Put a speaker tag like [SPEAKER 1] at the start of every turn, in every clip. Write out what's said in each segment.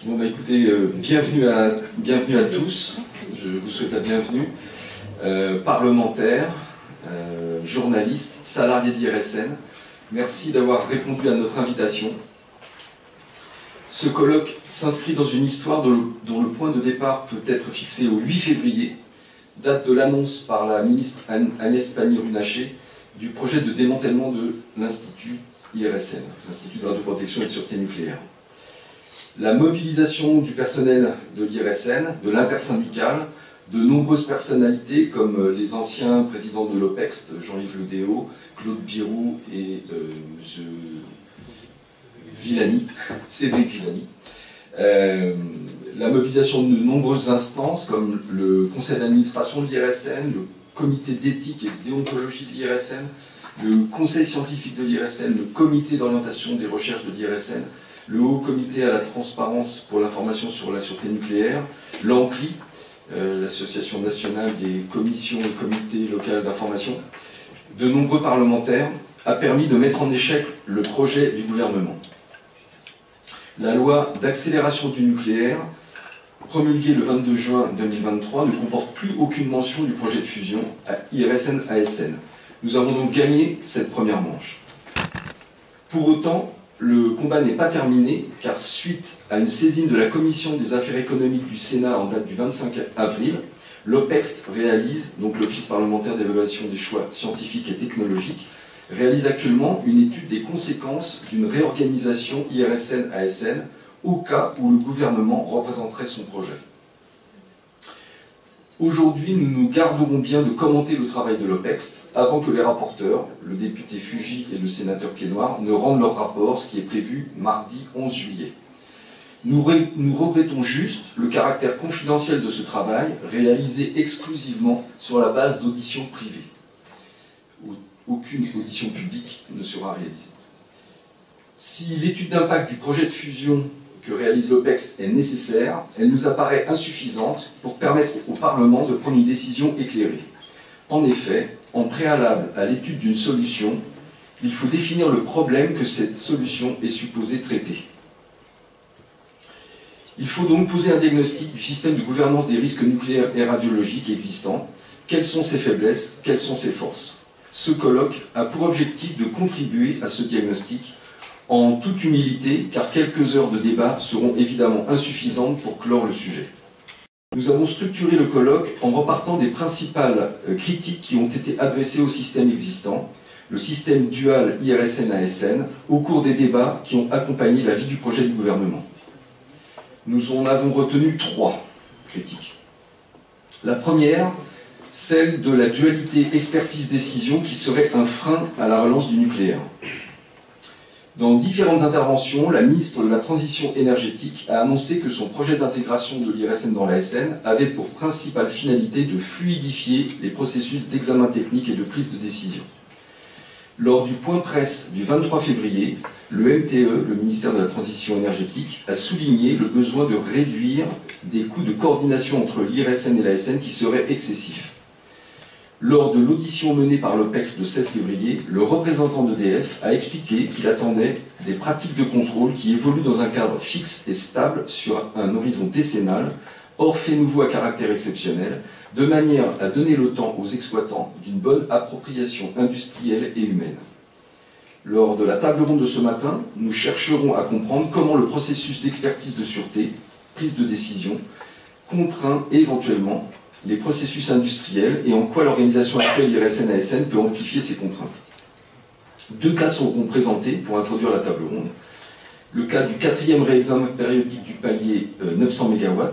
[SPEAKER 1] Bon, bah écoutez, bienvenue à tous. Je vous souhaite la bienvenue. Parlementaires, journalistes, salariés de l'IRSN, merci d'avoir répondu à notre invitation. Ce colloque s'inscrit dans une histoire dont le point de départ peut être fixé au 8 février, date de l'annonce par la ministre Agnès Pannier-Runacher du projet de démantèlement de l'Institut IRSN, l'Institut de radioprotection et de sûreté nucléaire. La mobilisation du personnel de l'IRSN, de l'intersyndicale, de nombreuses personnalités comme les anciens présidents de l'OPEX, Jean-Yves Le Déaut, Claude Birou et M. Villani, Cédric Villani. La mobilisation de nombreuses instances comme le conseil d'administration de l'IRSN, le comité d'éthique et de déontologie de l'IRSN, le conseil scientifique de l'IRSN, le comité d'orientation des recherches de l'IRSN, le haut comité à la transparence pour l'information sur la sûreté nucléaire, l'ANCLI, l'association nationale des commissions et comités locaux d'information, de nombreux parlementaires, a permis de mettre en échec le projet du gouvernement. La loi d'accélération du nucléaire, promulguée le 22 juin 2023, ne comporte plus aucune mention du projet de fusion à IRSN-ASN. Nous avons donc gagné cette première manche. Pour autant, le combat n'est pas terminé, car suite à une saisine de la Commission des affaires économiques du Sénat en date du 25 avril, l'OPEX réalise, donc l'Office parlementaire d'évaluation des choix scientifiques et technologiques, réalise actuellement une étude des conséquences d'une réorganisation IRSN-ASN au cas où le gouvernement représenterait son projet. Aujourd'hui, nous nous garderons bien de commenter le travail de l'OPEX avant que les rapporteurs, le député Fugy et le sénateur Quénoir, ne rendent leur rapport, ce qui est prévu mardi 11 juillet. Nous regrettons juste le caractère confidentiel de ce travail, réalisé exclusivement sur la base d'auditions privées. Aucune audition publique ne sera réalisée. Si l'étude d'impact du projet de fusion que réalise l'OPEX est nécessaire, elle nous apparaît insuffisante pour permettre au Parlement de prendre une décision éclairée. En effet, en préalable à l'étude d'une solution, il faut définir le problème que cette solution est supposée traiter. Il faut donc poser un diagnostic du système de gouvernance des risques nucléaires et radiologiques existants. Quelles sont ses faiblesses, quelles sont ses forces? Ce colloque a pour objectif de contribuer à ce diagnostic en toute humilité, car quelques heures de débat seront évidemment insuffisantes pour clore le sujet. Nous avons structuré le colloque en repartant des principales critiques qui ont été adressées au système existant, le système dual IRSN-ASN, au cours des débats qui ont accompagné la vie du projet du gouvernement. Nous en avons retenu 3 critiques. La première, celle de la dualité expertise-décision qui serait un frein à la relance du nucléaire. Dans différentes interventions, la ministre de la Transition énergétique a annoncé que son projet d'intégration de l'IRSN dans l'ASN avait pour principale finalité de fluidifier les processus d'examen technique et de prise de décision. Lors du point presse du 23 février, le MTE, le ministère de la Transition énergétique, a souligné le besoin de réduire des coûts de coordination entre l'IRSN et l'ASN qui seraient excessifs. Lors de l'audition menée par l'OPEX le 16 février, le représentant d'EDF a expliqué qu'il attendait des pratiques de contrôle qui évoluent dans un cadre fixe et stable sur un horizon décennal, hors fait nouveau à caractère exceptionnel, de manière à donner le temps aux exploitants d'une bonne appropriation industrielle et humaine. Lors de la table ronde de ce matin, nous chercherons à comprendre comment le processus d'expertise de sûreté, prise de décision, contraint éventuellement les processus industriels et en quoi l'organisation actuelle IRSN-ASN peut amplifier ces contraintes. 2 cas seront présentés pour introduire la table ronde. Le cas du 4e réexamen périodique du palier 900 MW,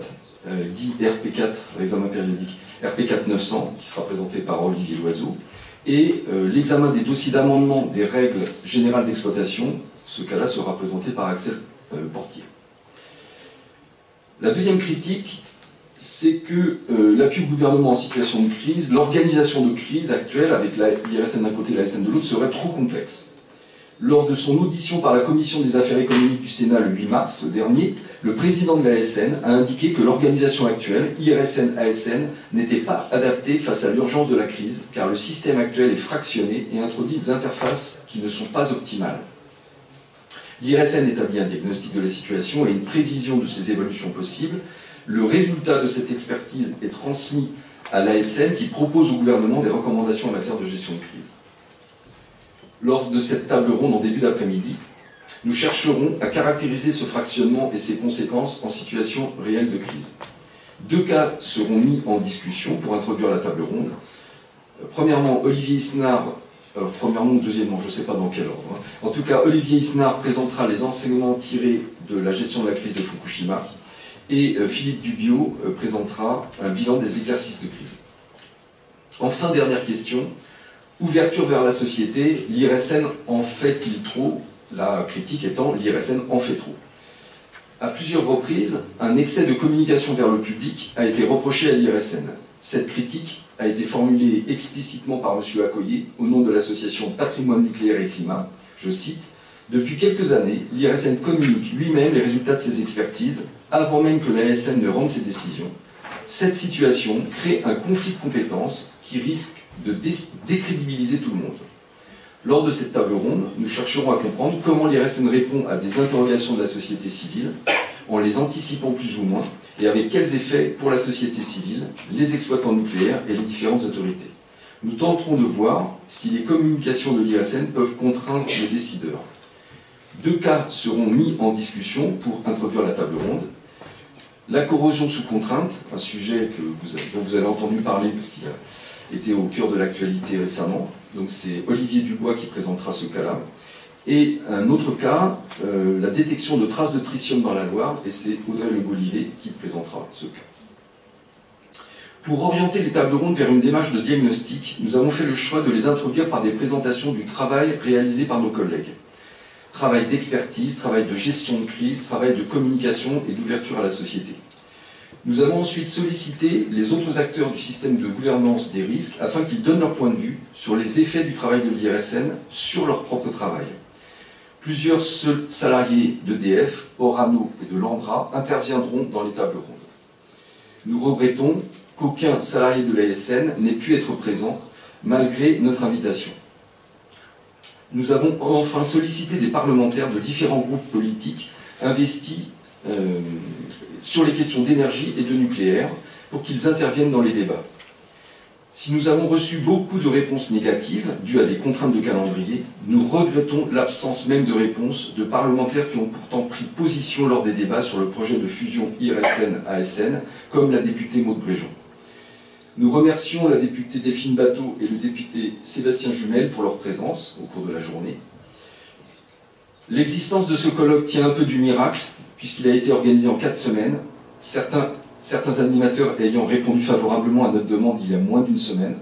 [SPEAKER 1] dit RP4, réexamen périodique RP4 900, qui sera présenté par Olivier Loiseau, et l'examen des dossiers d'amendement des règles générales d'exploitation, ce cas-là sera présenté par Axel Portier. La deuxième critique, c'est que l'appui au gouvernement en situation de crise, l'organisation de crise actuelle, avec l'IRSN d'un côté et l'ASN de l'autre, serait trop complexe. Lors de son audition par la Commission des affaires économiques du Sénat le 8 mars dernier, le président de l'ASN a indiqué que l'organisation actuelle, IRSN-ASN, n'était pas adaptée face à l'urgence de la crise, car le système actuel est fractionné et introduit des interfaces qui ne sont pas optimales. L'IRSN établit un diagnostic de la situation et une prévision de ses évolutions possibles. Le résultat de cette expertise est transmis à l'ASN qui propose au gouvernement des recommandations en matière de gestion de crise. Lors de cette table ronde en début d'après-midi, nous chercherons à caractériser ce fractionnement et ses conséquences en situation réelle de crise. 2 cas seront mis en discussion pour introduire la table ronde. Premièrement, Olivier Isnard, premièrement ou deuxièmement, je ne sais pas dans quel ordre. En tout cas, Olivier Isnard présentera les enseignements tirés de la gestion de la crise de Fukushima et Philippe Dubiot présentera un bilan des exercices de crise. Enfin, dernière question, ouverture vers la société, l'IRSN en fait-il trop? La critique étant l'IRSN en fait trop. À plusieurs reprises, un excès de communication vers le public a été reproché à l'IRSN. Cette critique a été formulée explicitement par M. Accoyer au nom de l'association Patrimoine nucléaire et climat. Je cite, « Depuis quelques années, l'IRSN communique lui-même les résultats de ses expertises avant même que l'ASN ne rende ses décisions. Cette situation crée un conflit de compétences qui risque de décrédibiliser tout le monde. » Lors de cette table ronde, nous chercherons à comprendre comment l'IRSN répond à des interrogations de la société civile, en les anticipant plus ou moins, et avec quels effets pour la société civile, les exploitants nucléaires et les différentes autorités. Nous tenterons de voir si les communications de l'IRSN peuvent contraindre les décideurs. 2 cas seront mis en discussion pour introduire la table ronde. La corrosion sous contrainte, un sujet dont vous avez entendu parler parce qu'il a été au cœur de l'actualité récemment. Donc c'est Olivier Dubois qui présentera ce cas-là. Et un autre cas, la détection de traces de tritium dans la Loire, et c'est Audrey Le Bolivet qui présentera ce cas. Pour orienter les tables rondes vers une démarche de diagnostic, nous avons fait le choix de les introduire par des présentations du travail réalisé par nos collègues. Travail d'expertise, travail de gestion de crise, travail de communication et d'ouverture à la société. Nous avons ensuite sollicité les autres acteurs du système de gouvernance des risques afin qu'ils donnent leur point de vue sur les effets du travail de l'IRSN sur leur propre travail. Plusieurs salariés d'EDF, Orano et de Landra interviendront dans les tables rondes. Nous regrettons qu'aucun salarié de l'ASN n'ait pu être présent malgré notre invitation. Nous avons enfin sollicité des parlementaires de différents groupes politiques investis sur les questions d'énergie et de nucléaire pour qu'ils interviennent dans les débats. Si nous avons reçu beaucoup de réponses négatives dues à des contraintes de calendrier, nous regrettons l'absence même de réponses de parlementaires qui ont pourtant pris position lors des débats sur le projet de fusion IRSN-ASN, comme la députée Maude Bréjon. Nous remercions la députée Delphine Bateau et le député Sébastien Jumel pour leur présence au cours de la journée. L'existence de ce colloque tient un peu du miracle, puisqu'il a été organisé en 4 semaines, certains animateurs ayant répondu favorablement à notre demande il y a moins d'1 semaine.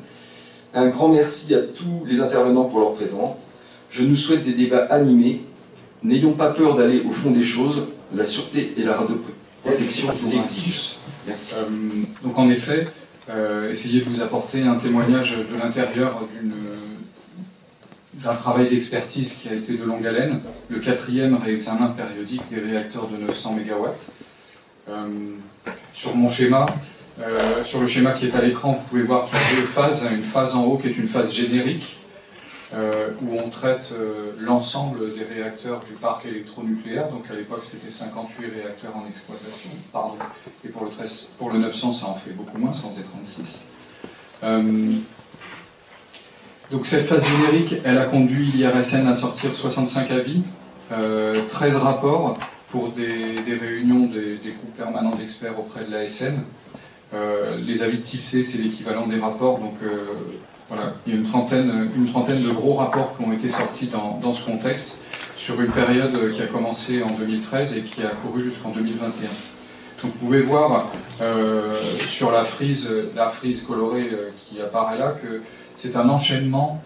[SPEAKER 1] Un grand merci à tous les intervenants pour leur présence. Je nous souhaite des débats animés. N'ayons pas peur d'aller au fond des choses. La sûreté et la radioprotection l'exigent. Merci.
[SPEAKER 2] Donc en effet, essayez de vous apporter un témoignage de l'intérieur d'un travail d'expertise qui a été de longue haleine, le 4e réexamen périodique des réacteurs de 900 MW. Sur mon schéma, sur le schéma qui est à l'écran, vous pouvez voir qu'il y a 2 phases. Une phase en haut qui est une phase générique, où on traite l'ensemble des réacteurs du parc électronucléaire. Donc à l'époque, c'était 58 réacteurs en exploitation. Pardon. Et pour le 900, ça en fait beaucoup moins, ça en faisait 36. Donc cette phase générique, elle a conduit l'IRSN à sortir 65 avis, 13 rapports pour des réunions des groupes permanents d'experts auprès de l'ASN. Les avis de type C, c'est l'équivalent des rapports, donc voilà, il y a une trentaine de gros rapports qui ont été sortis dans ce contexte, sur une période qui a commencé en 2013 et qui a couru jusqu'en 2021. Donc vous pouvez voir sur la frise colorée qui apparaît là que c'est un enchaînement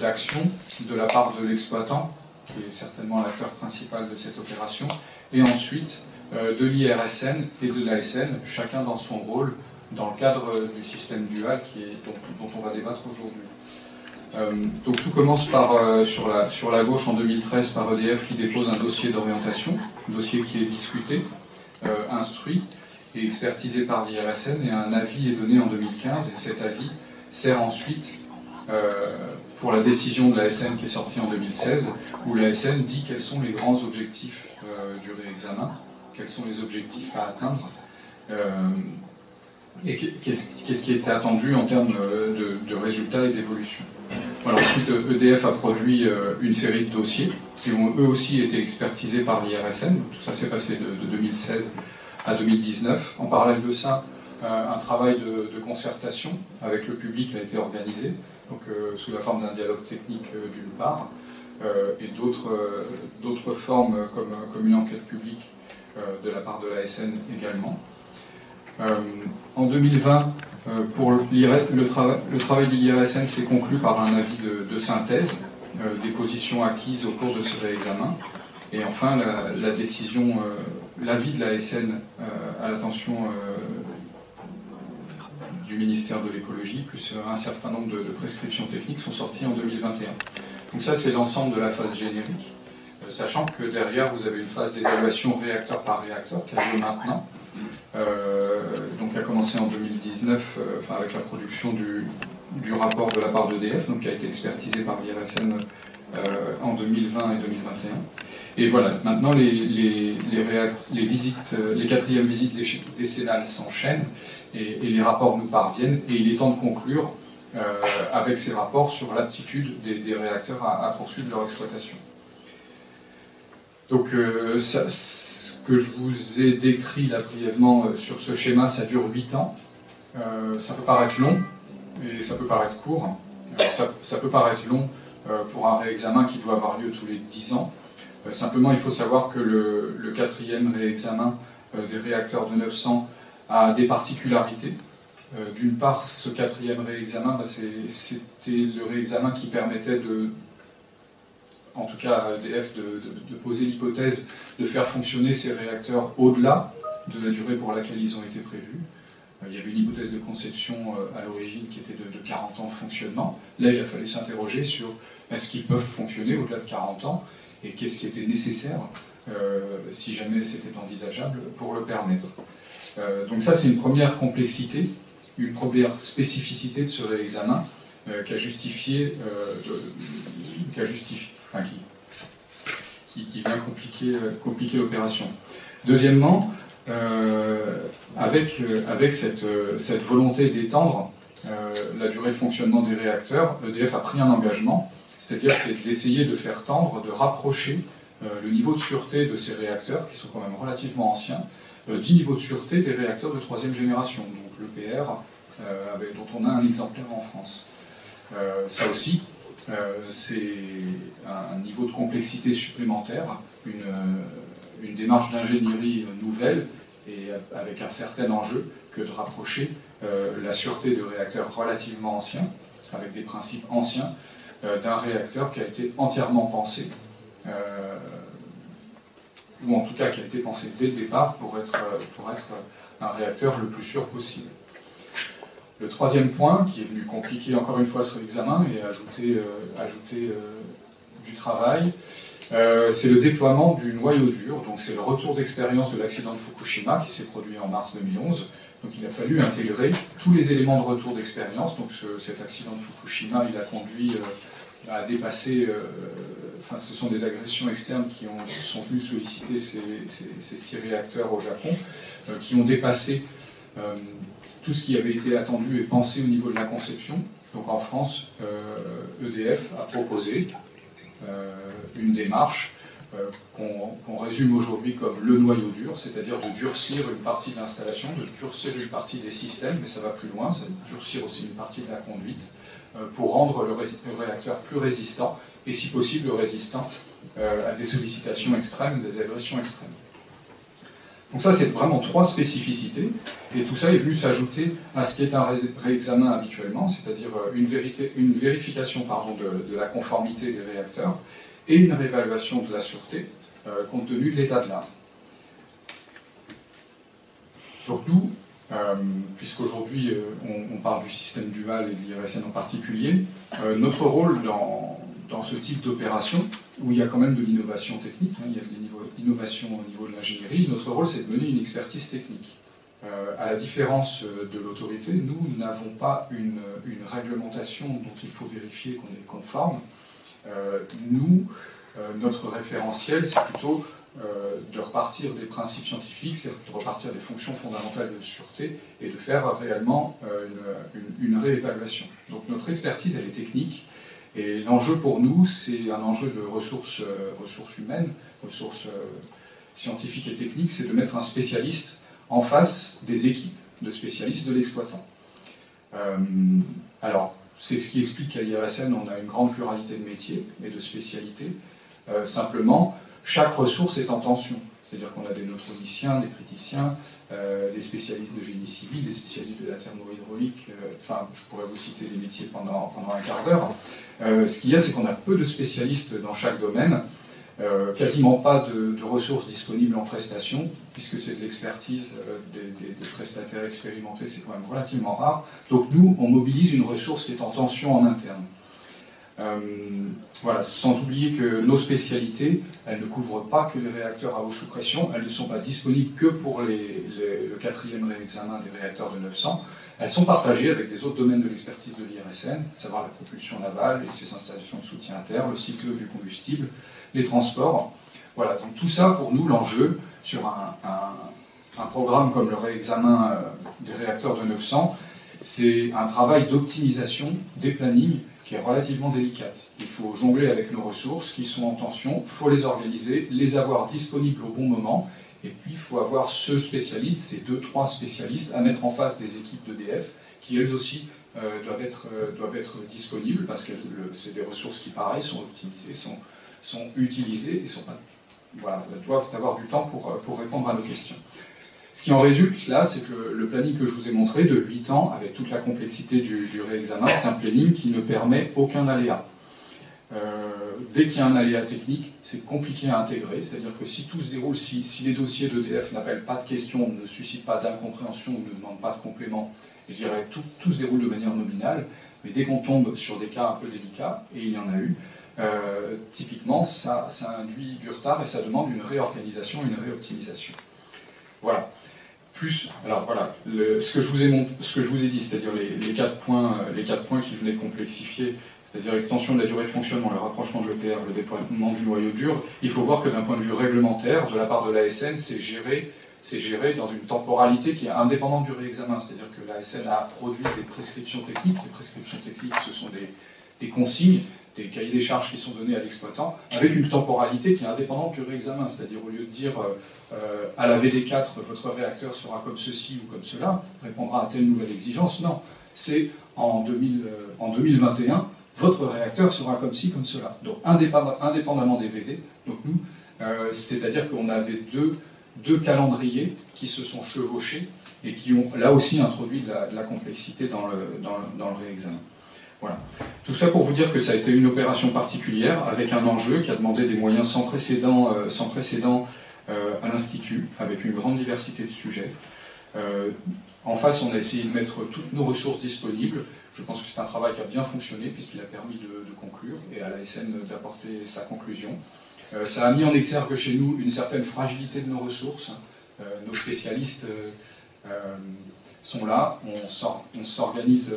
[SPEAKER 2] d'actions de la part de l'exploitant, qui est certainement l'acteur principal de cette opération, et ensuite de l'IRSN et de l'ASN, chacun dans son rôle, dans le cadre du système dual dont on va débattre aujourd'hui. Donc tout commence par, sur la gauche en 2013 par EDF qui dépose un dossier d'orientation, dossier qui est discuté, instruit et expertisé par l'IRSN, et un avis est donné en 2015, et cet avis sert ensuite pour la décision de l'ASN qui est sortie en 2016, où l'ASN dit quels sont les grands objectifs du réexamen, quels sont les objectifs à atteindre, et qu'est-ce qui était attendu en termes de résultats et d'évolution. Voilà, ensuite, EDF a produit une série de dossiers qui ont eux aussi été expertisés par l'IRSN. Tout ça s'est passé de 2016 à 2019. En parallèle de ça, un travail de concertation avec le public a été organisé, donc sous la forme d'un dialogue technique d'une part, et d'autres formes comme une enquête publique de la part de l'ASN également. En 2020, pour le travail de l'IRSN s'est conclu par un avis de synthèse des positions acquises au cours de ce réexamen. Et enfin, la décision, l'avis de l'ASN à l'attention du ministère de l'écologie, plus un certain nombre de prescriptions techniques sont sorties en 2021. Donc ça, c'est l'ensemble de la phase générique, sachant que derrière, vous avez une phase d'évaluation réacteur par réacteur qui a lieu maintenant. Donc qui a commencé en 2019 avec la production du rapport de la part d'EDF, donc qui a été expertisé par l'IRSN en 2020 et 2021. Et voilà, maintenant les quatrièmes visites décennales s'enchaînent et les rapports nous parviennent, et il est temps de conclure avec ces rapports sur l'aptitude des réacteurs à poursuivre leur exploitation. Donc ce que je vous ai décrit là brièvement sur ce schéma, ça dure 8 ans. Ça peut paraître long et ça peut paraître court. Ça peut paraître long pour un réexamen qui doit avoir lieu tous les 10 ans. Simplement, il faut savoir que le quatrième réexamen des réacteurs de 900 a des particularités. D'une part, ce quatrième réexamen, c'était le réexamen qui permettait en tout cas à EDF, de poser l'hypothèse de faire fonctionner ces réacteurs au-delà de la durée pour laquelle ils ont été prévus. Il y avait une hypothèse de conception à l'origine qui était de 40 ans de fonctionnement. Là, il a fallu s'interroger sur est-ce qu'ils peuvent fonctionner au-delà de 40 ans et qu'est-ce qui était nécessaire, si jamais c'était envisageable, pour le permettre. Donc ça, c'est une première complexité, une première spécificité de ce réexamen qui a justifié, qui vient compliquer l'opération. Deuxièmement, avec cette volonté d'étendre la durée de fonctionnement des réacteurs, EDF a pris un engagement, c'est-à-dire d'essayer de faire tendre, de rapprocher le niveau de sûreté de ces réacteurs, qui sont quand même relativement anciens, du niveau de sûreté des réacteurs de troisième génération, donc l'EPR, dont on a un exemplaire en France. Ça aussi, c'est un niveau de complexité supplémentaire, une démarche d'ingénierie nouvelle et avec un certain enjeu que de rapprocher la sûreté de réacteurs relativement anciens, avec des principes anciens, d'un réacteur qui a été entièrement pensé, ou en tout cas qui a été pensé dès le départ pour être un réacteur le plus sûr possible. Le troisième point, qui est venu compliquer encore une fois ce réexamen et ajouter du travail, c'est le déploiement du noyau dur. Donc c'est le retour d'expérience de l'accident de Fukushima qui s'est produit en mars 2011. Donc il a fallu intégrer tous les éléments de retour d'expérience. Donc cet accident de Fukushima, il a conduit à dépasser... ce sont des agressions externes qui sont venues solliciter ces 6 réacteurs au Japon, qui ont dépassé tout ce qui avait été attendu et pensé au niveau de la conception. Donc en France, EDF a proposé une démarche qu'on résume aujourd'hui comme le noyau dur, c'est-à-dire de durcir une partie de l'installation, de durcir une partie des systèmes, mais ça va plus loin, ça va durcir aussi une partie de la conduite, pour rendre le réacteur plus résistant, et si possible résistant à des sollicitations extrêmes, des agressions extrêmes. Donc ça, c'est vraiment 3 spécificités, et tout ça est venu s'ajouter à ce qui est un réexamen habituellement, c'est-à-dire une vérification de la conformité des réacteurs et une réévaluation de la sûreté compte tenu de l'état de l'art. Donc nous, puisqu'aujourd'hui on parle du système dual et de l'IRSN en particulier, notre rôle dans ce type d'opération, où il y a quand même de l'innovation technique, il y a de l'innovation au niveau de l'ingénierie, notre rôle c'est de mener une expertise technique. À la différence de l'autorité, nous n'avons pas une réglementation dont il faut vérifier qu'on est conforme. Notre référentiel, c'est plutôt de repartir des principes scientifiques, c'est de repartir des fonctions fondamentales de sûreté et de faire réellement une réévaluation. Donc notre expertise, elle est technique, et l'enjeu pour nous, c'est un enjeu de ressources humaines, ressources scientifiques et techniques, c'est de mettre un spécialiste en face des équipes de spécialistes de l'exploitant. Alors, c'est ce qui explique qu'à l'IRSN, on a une grande pluralité de métiers et de spécialités. Simplement, chaque ressource est en tension. C'est-à-dire qu'on a des neutroniciens, des criticiens, des spécialistes de génie civil, des spécialistes de la thermohydraulique. Enfin, je pourrais vous citer des métiers pendant un quart d'heure. Ce qu'il y a, c'est qu'on a peu de spécialistes dans chaque domaine. Quasiment pas de ressources disponibles en prestation, puisque c'est de l'expertise des prestataires expérimentés, c'est quand même relativement rare. Donc nous, on mobilise une ressource qui est en tension en interne. Voilà, sans oublier que nos spécialités, elles ne couvrent pas que les réacteurs à eau sous pression, elles ne sont pas disponibles que pour le 4e réexamen des réacteurs de 900. Elles sont partagées avec des autres domaines de l'expertise de l'IRSN, à savoir la propulsion navale et ses installations de soutien inter, le cycle du combustible, les transports. Voilà, donc tout ça, pour nous, l'enjeu sur un programme comme le réexamen des réacteurs de 900, c'est un travail d'optimisation des plannings qui est relativement délicate. Il faut jongler avec nos ressources qui sont en tension, il faut les organiser, les avoir disponibles au bon moment, et puis il faut avoir ce spécialiste, ces 2-3 spécialistes à mettre en face des équipes d'EDF qui elles aussi doivent être disponibles parce que c'est des ressources qui, pareil, sont optimisées, sont utilisées et doivent avoir du temps pour répondre à nos questions. Ce qui en résulte là, c'est que le planning que je vous ai montré de 8 ans, avec toute la complexité du réexamen, c'est un planning qui ne permet aucun aléa. Dès qu'il y a un aléa technique, c'est compliqué à intégrer, c'est-à-dire que si tout se déroule, si les dossiers d'EDF n'appellent pas de questions, ne suscitent pas d'incompréhension ou ne demandent pas de compléments, je dirais tout se déroule de manière nominale, mais dès qu'on tombe sur des cas un peu délicats, et il y en a eu, typiquement, ça induit du retard et ça demande une réorganisation, une réoptimisation. Voilà. Alors voilà, ce que je vous ai dit, c'est-à-dire les 4 points qui venaient complexifier, c'est-à-dire l'extension de la durée de fonctionnement, le rapprochement de l'EPR, le déploiement du noyau dur, il faut voir que d'un point de vue réglementaire, de la part de l'ASN, c'est géré dans une temporalité qui est indépendante du réexamen, c'est-à-dire que l'ASN a produit des prescriptions techniques. Les prescriptions techniques, ce sont des consignes, des cahiers des charges qui sont donnés à l'exploitant, avec une temporalité qui est indépendante du réexamen, c'est-à-dire au lieu de dire à la VD4, votre réacteur sera comme ceci ou comme cela, répondra à telle nouvelle exigence, non, c'est en 2021, votre réacteur sera comme ci, comme cela. Donc indépendamment des VD, donc nous, c'est-à-dire qu'on avait deux calendriers qui se sont chevauchés et qui ont là aussi introduit de la complexité dans le réexamen. Voilà. Tout ça pour vous dire que ça a été une opération particulière avec un enjeu qui a demandé des moyens sans précédent à l'Institut, avec une grande diversité de sujets. En face, on a essayé de mettre toutes nos ressources disponibles. Je pense que c'est un travail qui a bien fonctionné puisqu'il a permis de conclure et à l'ASN d'apporter sa conclusion. Ça a mis en exergue chez nous une certaine fragilité de nos ressources. Nos spécialistes sont là, on s'organise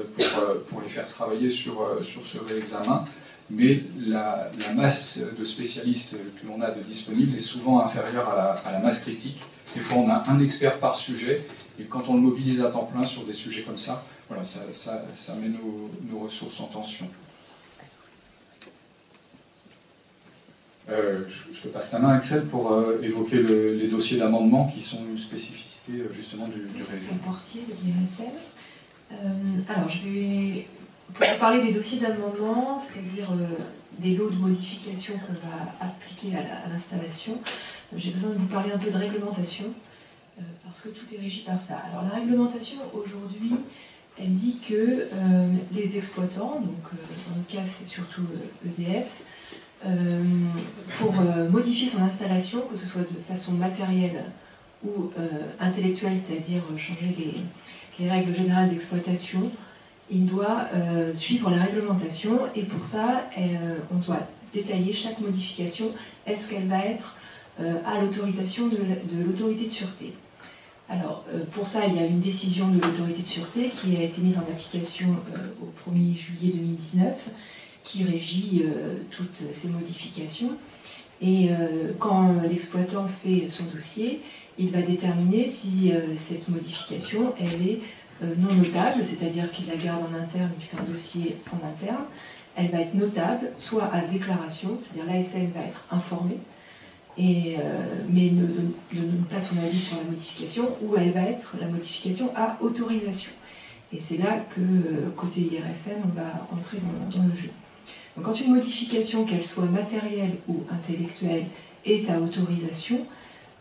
[SPEAKER 2] pour les faire travailler sur ce réexamen, mais la masse de spécialistes que l'on a de disponibles est souvent inférieure à la masse critique. Des fois, on a un expert par sujet, et quand on le mobilise à temps plein sur des sujets comme ça, voilà, ça met nos ressources en tension. Je te passe la main, Axel, pour évoquer les dossiers d'amendement qui sont une spécificité justement du réseau.
[SPEAKER 3] Portier de l'IRSN. Alors, je vais vous parler des dossiers d'amendement, c'est-à-dire des lots de modifications qu'on va appliquer à l'installation. J'ai besoin de vous parler un peu de réglementation, parce que tout est régi par ça. Alors, la réglementation, aujourd'hui, elle dit que les exploitants, donc dans le cas, c'est surtout EDF, pour modifier son installation, que ce soit de façon matérielle ou intellectuelle, c'est-à-dire changer les règles générales d'exploitation, il doit suivre la réglementation et pour ça, on doit détailler chaque modification. Est-ce qu'elle va être à l'autorisation de l'autorité de sûreté? Alors, pour ça, il y a une décision de l'autorité de sûreté qui a été mise en application au 1er juillet 2019, qui régit toutes ces modifications. Et quand l'exploitant fait son dossier, il va déterminer si cette modification, elle est non notable, c'est-à-dire qu'il la garde en interne, il fait un dossier en interne. Elle va être notable, soit à déclaration, c'est-à-dire l'ASN va être informée, mais ne donne pas son avis sur la modification, ou elle va être la modification à autorisation. Et c'est là que, côté IRSN, on va entrer dans le jeu. Donc, quand une modification, qu'elle soit matérielle ou intellectuelle, est à autorisation,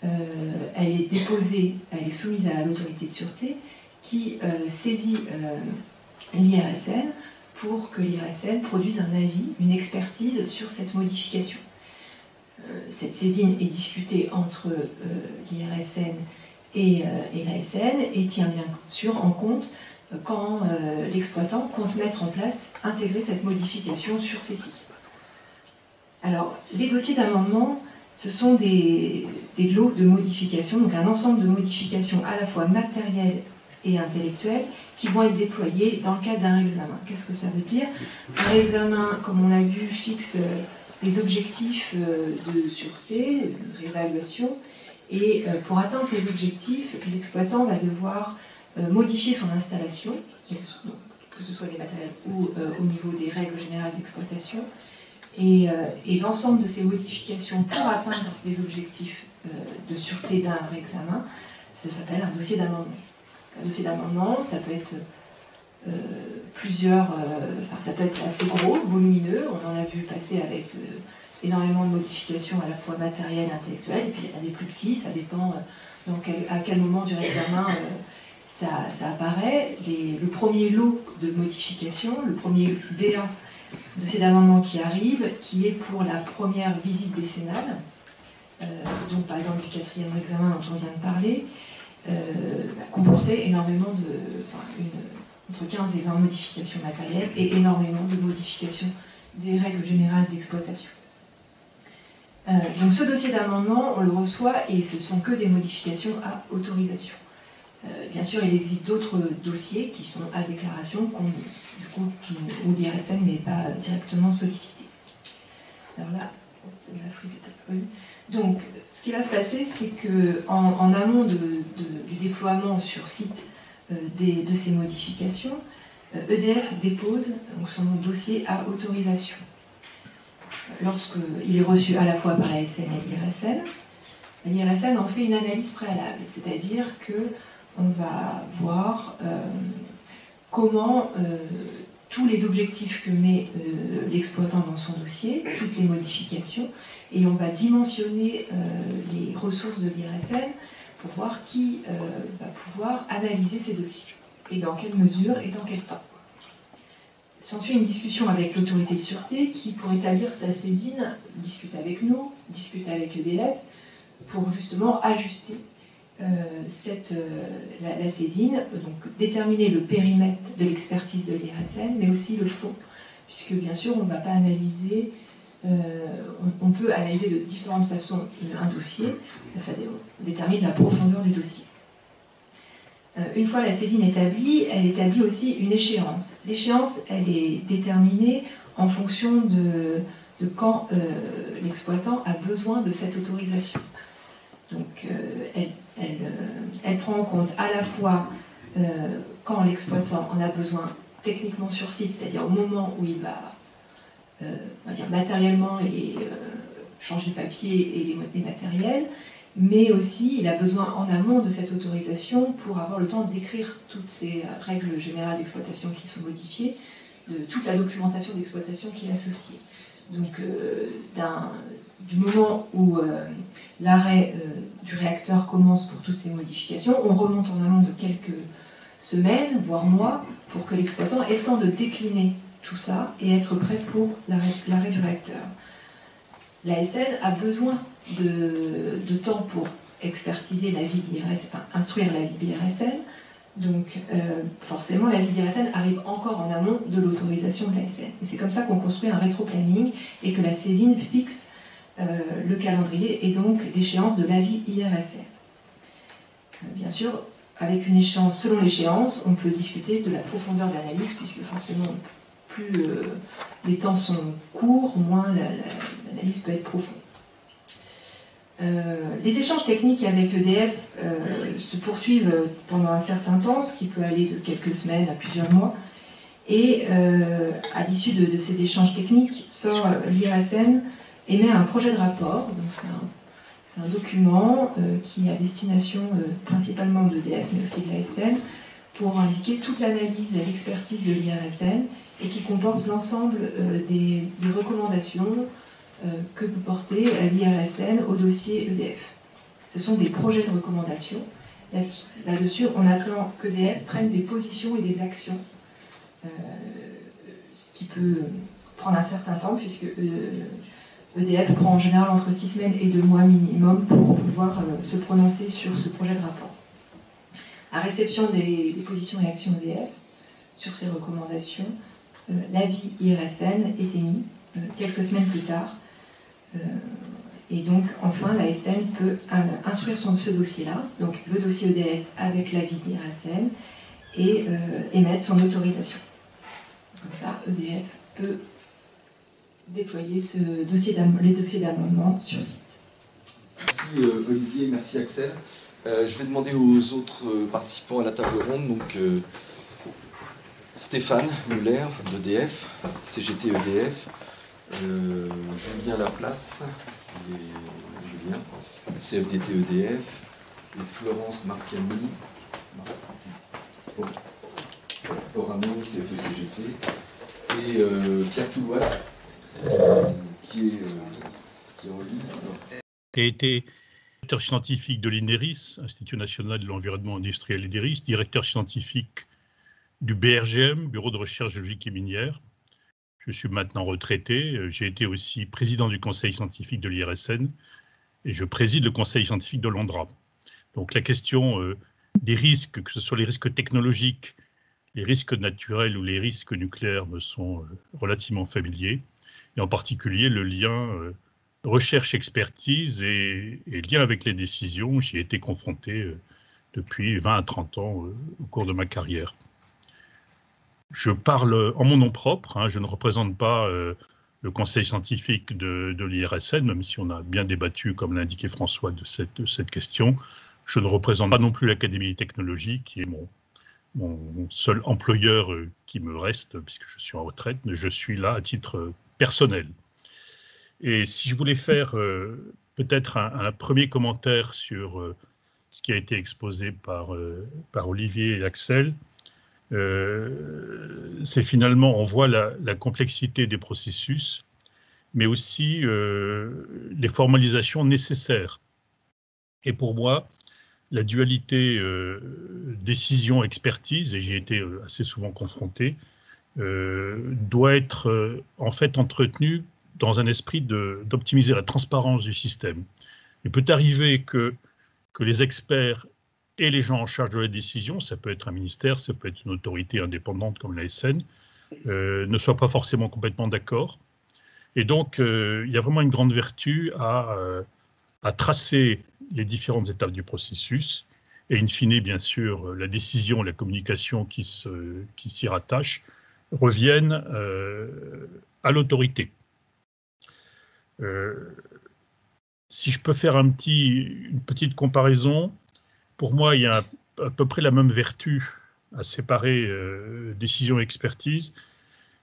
[SPEAKER 3] elle est déposée, elle est soumise à l'autorité de sûreté qui saisit l'IRSN pour que l'IRSN produise un avis, une expertise sur cette modification. Cette saisine est discutée entre l'IRSN et l'ASN et tient bien sûr en compte quand l'exploitant compte mettre en place, intégrer cette modification sur ses sites. Alors, les dossiers d'amendement, ce sont des lots de modifications, donc un ensemble de modifications à la fois matérielles et intellectuelles qui vont être déployées dans le cadre d'un examen. Qu'est-ce que ça veut dire? Un examen, comme on l'a vu, fixe des objectifs de sûreté, de réévaluation, et pour atteindre ces objectifs, l'exploitant va devoir modifier son installation, que ce soit des matériels ou au niveau des règles générales d'exploitation, et l'ensemble de ces modifications pour atteindre les objectifs de sûreté d'un examen, ça s'appelle un dossier d'amendement. Un dossier d'amendement, ça peut être ça peut être assez gros, volumineux, on en a vu passer avec énormément de modifications à la fois matérielles et intellectuelles, et puis il y en a des plus petits, ça dépend à quel moment du examen ça apparaît. Le premier lot de modifications, le premier DA, dossier d'amendement qui arrive, qui est pour la première visite décennale, donc par exemple du 4e examen dont on vient de parler, comportait énormément entre 15 et 20 modifications matérielles et énormément de modifications des règles générales d'exploitation. Donc ce dossier d'amendement, on le reçoit et ce ne sont que des modifications à autorisation. Bien sûr, il existe d'autres dossiers qui sont à déclaration où l'IRSN n'est pas directement sollicité. Alors là, la frise est apparue. Donc, ce qui va se passer, c'est qu'en amont du déploiement sur site de ces modifications, EDF dépose donc, son dossier à autorisation. Lorsqu'il est reçu à la fois par la SN et l'IRSN en fait une analyse préalable, c'est-à-dire qu'on va voir comment tous les objectifs que met l'exploitant dans son dossier, toutes les modifications, et on va dimensionner les ressources de l'IRSN pour voir qui va pouvoir analyser ces dossiers, et dans quelle mesure et dans quel temps. S'ensuit une discussion avec l'autorité de sûreté qui, pour établir sa saisine, discute avec nous, discute avec EDF, pour justement ajuster la saisine, donc déterminer le périmètre de l'expertise de l'IRSN, mais aussi le fond, puisque bien sûr on ne va pas analyser, on peut analyser de différentes façons un dossier, ça détermine la profondeur du dossier. Une fois la saisine établie, elle établit aussi une échéance. L'échéance, elle est déterminée en fonction de quand l'exploitant a besoin de cette autorisation. Donc, elle prend en compte à la fois quand l'exploitant en a besoin techniquement sur site, c'est-à-dire au moment où il va, on va dire matériellement changer le papier et les matériels, mais aussi il a besoin en amont de cette autorisation pour avoir le temps d'écrire toutes ces règles générales d'exploitation qui sont modifiées, de toute la documentation d'exploitation qui est associée. Donc, du moment où l'arrêt du réacteur commence pour toutes ces modifications, on remonte en amont de quelques semaines, voire mois, pour que l'exploitant ait le temps de décliner tout ça et être prêt pour l'arrêt du réacteur. L'ASN a besoin de temps pour expertiser l'avis de l'IRSN, enfin, instruire l'avis de l'IRSN. Donc, forcément, l'avis de l'IRSN arrive encore en amont de l'autorisation de l'ASN. Et c'est comme ça qu'on construit un rétro-planning et que la saisine fixe le calendrier et donc l'échéance de l'avis IRSN. Bien sûr, avec une échéance, selon l'échéance, on peut discuter de la profondeur de l'analyse, puisque forcément, plus les temps sont courts, moins l'analyse peut être profonde. Les échanges techniques avec EDF se poursuivent pendant un certain temps, ce qui peut aller de quelques semaines à plusieurs mois. Et à l'issue de ces échanges techniques, l'IRSN émet un projet de rapport. Donc c'est un document qui est à destination principalement d'EDF, mais aussi de l'ASN, pour indiquer toute l'analyse et l'expertise de l'IRSN et qui comporte l'ensemble des recommandations que peut porter l'IRSN au dossier EDF. Ce sont des projets de recommandations. Là-dessus, on attend qu'EDF prenne des positions et des actions, ce qui peut prendre un certain temps, puisque EDF prend en général entre 6 semaines et 2 mois minimum pour pouvoir se prononcer sur ce projet de rapport. À réception des positions et actions EDF sur ces recommandations, l'avis IRSN est émis quelques semaines plus tard. Et donc, enfin, l'ASN peut instruire ce dossier-là, donc le dossier EDF avec l'avis d'IRSN, et émettre son autorisation. Comme ça, EDF peut déployer les dossiers d'amendement sur site.
[SPEAKER 1] Merci Olivier, merci Axel. Je vais demander aux autres participants à la table ronde, donc Stéphane Muller d'EDF, CGT EDF, Julien Laplace, Julien, CFDT EDF, et Florence Marciani, Orano, CFE-CGC, et Pierre Toulois, qui est en ligne.
[SPEAKER 4] Qui a été directeur scientifique de l'INERIS, Institut national de l'environnement industriel et des risques, directeur scientifique du BRGM, Bureau de recherche géologique et minière. Je suis maintenant retraité. J'ai été aussi président du conseil scientifique de l'IRSN et je préside le conseil scientifique de l'ANDRA. Donc la question des risques, que ce soit les risques technologiques, les risques naturels ou les risques nucléaires me sont relativement familiers, et en particulier le lien recherche-expertise et lien avec les décisions. J'y ai été confronté depuis 20 à 30 ans au cours de ma carrière. Je parle en mon nom propre, hein, je ne représente pas le conseil scientifique de l'IRSN, même si on a bien débattu, comme l'a indiqué François, de cette question. Je ne représente pas non plus l'Académie des technologies, qui est mon seul employeur qui me reste, puisque je suis en retraite, mais je suis là à titre personnel. Et si je voulais faire peut-être un premier commentaire sur ce qui a été exposé par Olivier et Axel, c'est finalement, on voit la complexité des processus, mais aussi les formalisations nécessaires. Et pour moi, la dualité décision-expertise, et j'y ai été assez souvent confronté, doit être en fait entretenue dans un esprit d'optimiser la transparence du système. Il peut arriver que les experts et les gens en charge de la décision, ça peut être un ministère, ça peut être une autorité indépendante comme l'ASN, ne soient pas forcément complètement d'accord. Et donc, il y a vraiment une grande vertu à tracer les différentes étapes du processus, et in fine, bien sûr, la décision, la communication qui s'y rattache, reviennent à l'autorité. Si je peux faire une petite comparaison, pour moi, il y a à peu près la même vertu à séparer décision et expertise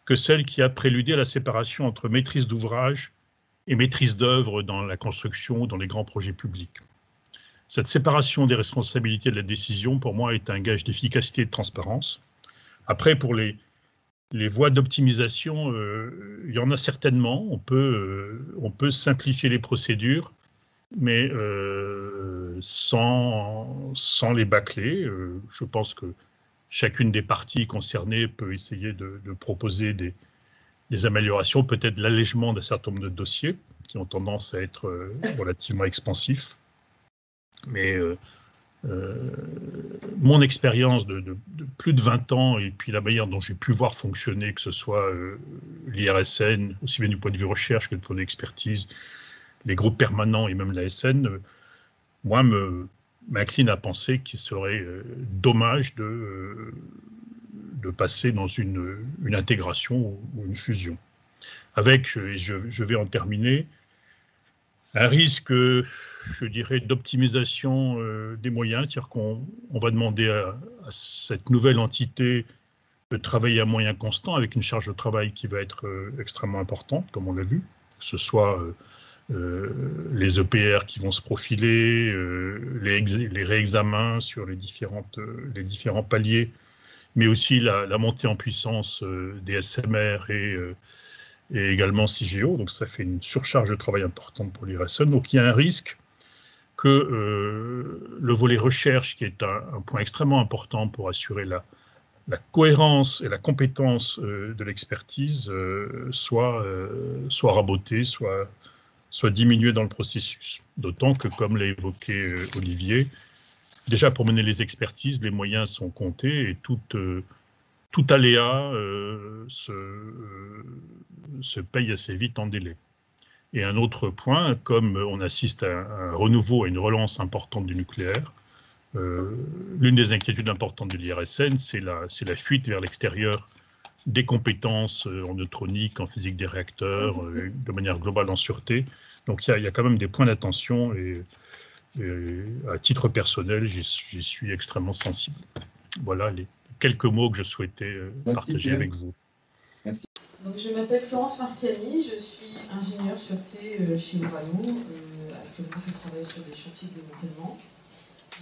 [SPEAKER 4] que celle qui a préludé à la séparation entre maîtrise d'ouvrage et maîtrise d'œuvre dans la construction, dans les grands projets publics. Cette séparation des responsabilités de la décision, pour moi, est un gage d'efficacité et de transparence. Après, pour les voies d'optimisation, il y en a certainement. On peut simplifier les procédures, mais sans les bâcler. Je pense que chacune des parties concernées peut essayer de proposer des améliorations, peut-être l'allègement d'un certain nombre de dossiers qui ont tendance à être relativement expansifs. Mais mon expérience de plus de 20 ans et puis la manière dont j'ai pu voir fonctionner, que ce soit l'IRSN, aussi bien du point de vue recherche que du point de vue expertise, les groupes permanents et même l'ASN, moi, me m'incline à penser qu'il serait dommage de passer dans une intégration ou une fusion. Avec, je vais en terminer, un risque, je dirais, d'optimisation des moyens, c'est-à-dire qu'on va demander à cette nouvelle entité de travailler à moyens constants avec une charge de travail qui va être extrêmement importante, comme on l'a vu, que ce soit les EPR qui vont se profiler, les réexamens sur les différents paliers, mais aussi la montée en puissance des SMR et également CIGEO, donc ça fait une surcharge de travail importante pour l'IRSN. Donc il y a un risque que le volet recherche, qui est un point extrêmement important pour assurer la cohérence et la compétence de l'expertise, soit raboté, soit diminué dans le processus. D'autant que, comme l'a évoqué Olivier, déjà pour mener les expertises, les moyens sont comptés et tout aléa se paye assez vite en délai. Et un autre point, comme on assiste à un renouveau, à une relance importante du nucléaire, l'une des inquiétudes importantes de l'IRSN, c'est la fuite vers l'extérieur des compétences en neutronique, en physique des réacteurs, de manière globale en sûreté. Donc il y a quand même des points d'attention et à titre personnel, j'y suis extrêmement sensible. Voilà les quelques mots que je souhaitais partager avec vous.
[SPEAKER 5] Merci. Donc, je m'appelle Florence Marchiani, je suis ingénieure sûreté chez Orano. Actuellement, je travaille sur des chantiers de démantèlement.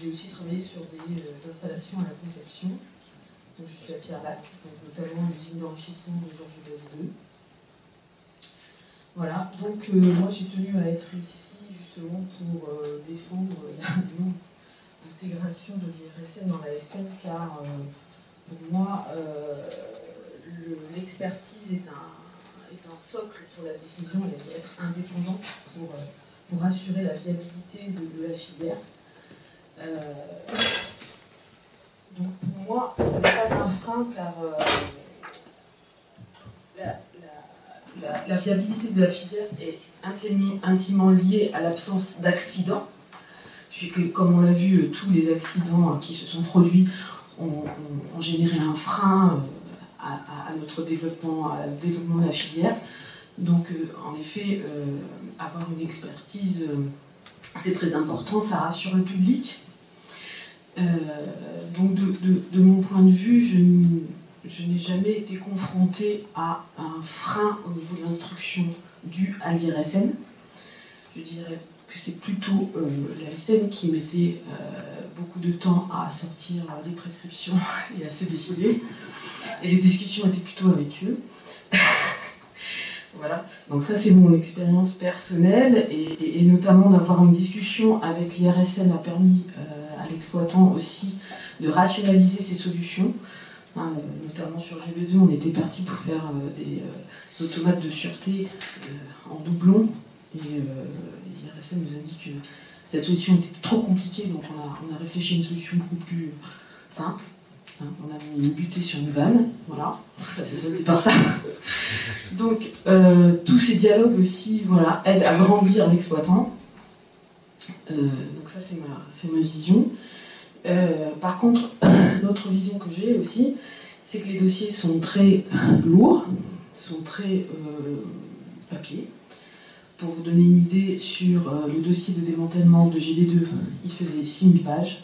[SPEAKER 5] J'ai aussi travaillé sur des installations à la conception. Donc, je suis à Pierre-Lac, notamment l'usine d'enrichissement de Georges Base 2. Voilà, donc moi j'ai tenu à être ici justement pour défendre la non-intégration de l'IRSN dans la SN, car pour moi, l'expertise est un socle sur la décision, elle doit être indépendante pour assurer la viabilité de la filière. Donc pour moi, ça n'est pas un frein, car la viabilité de la filière est intimement liée à l'absence d'accidents, puisque comme on l'a vu, tous les accidents qui se sont produits ont généré un frein à notre développement, au développement de la filière. Donc, en effet, avoir une expertise, c'est très important, ça rassure le public. Donc, de mon point de vue, je n'ai jamais été confrontée à un frein au niveau de l'instruction due à l'IRSN. Je dirais que c'est plutôt l'ASN qui mettait beaucoup de temps à sortir les prescriptions et à se décider. Et les discussions étaient plutôt avec eux. Voilà. Donc ça, c'est mon expérience personnelle. Et notamment d'avoir une discussion avec l'IRSN a permis à l'exploitant aussi de rationaliser ses solutions. Notamment sur GB2, on était parti pour faire des automates de sûreté en doublon. Et l'IRSN nous a dit que cette solution était trop compliquée, donc on a réfléchi à une solution beaucoup plus simple. On a mis une butée sur une vanne, voilà, ça s'est soldé par ça. Donc tous ces dialogues aussi, voilà, aident à grandir l'exploitant. Donc ça, c'est ma vision. Par contre, l'autre vision que j'ai aussi, c'est que les dossiers sont très lourds, sont très papier. Pour vous donner une idée, sur le dossier de démantèlement de GD2, il faisait 6000 pages.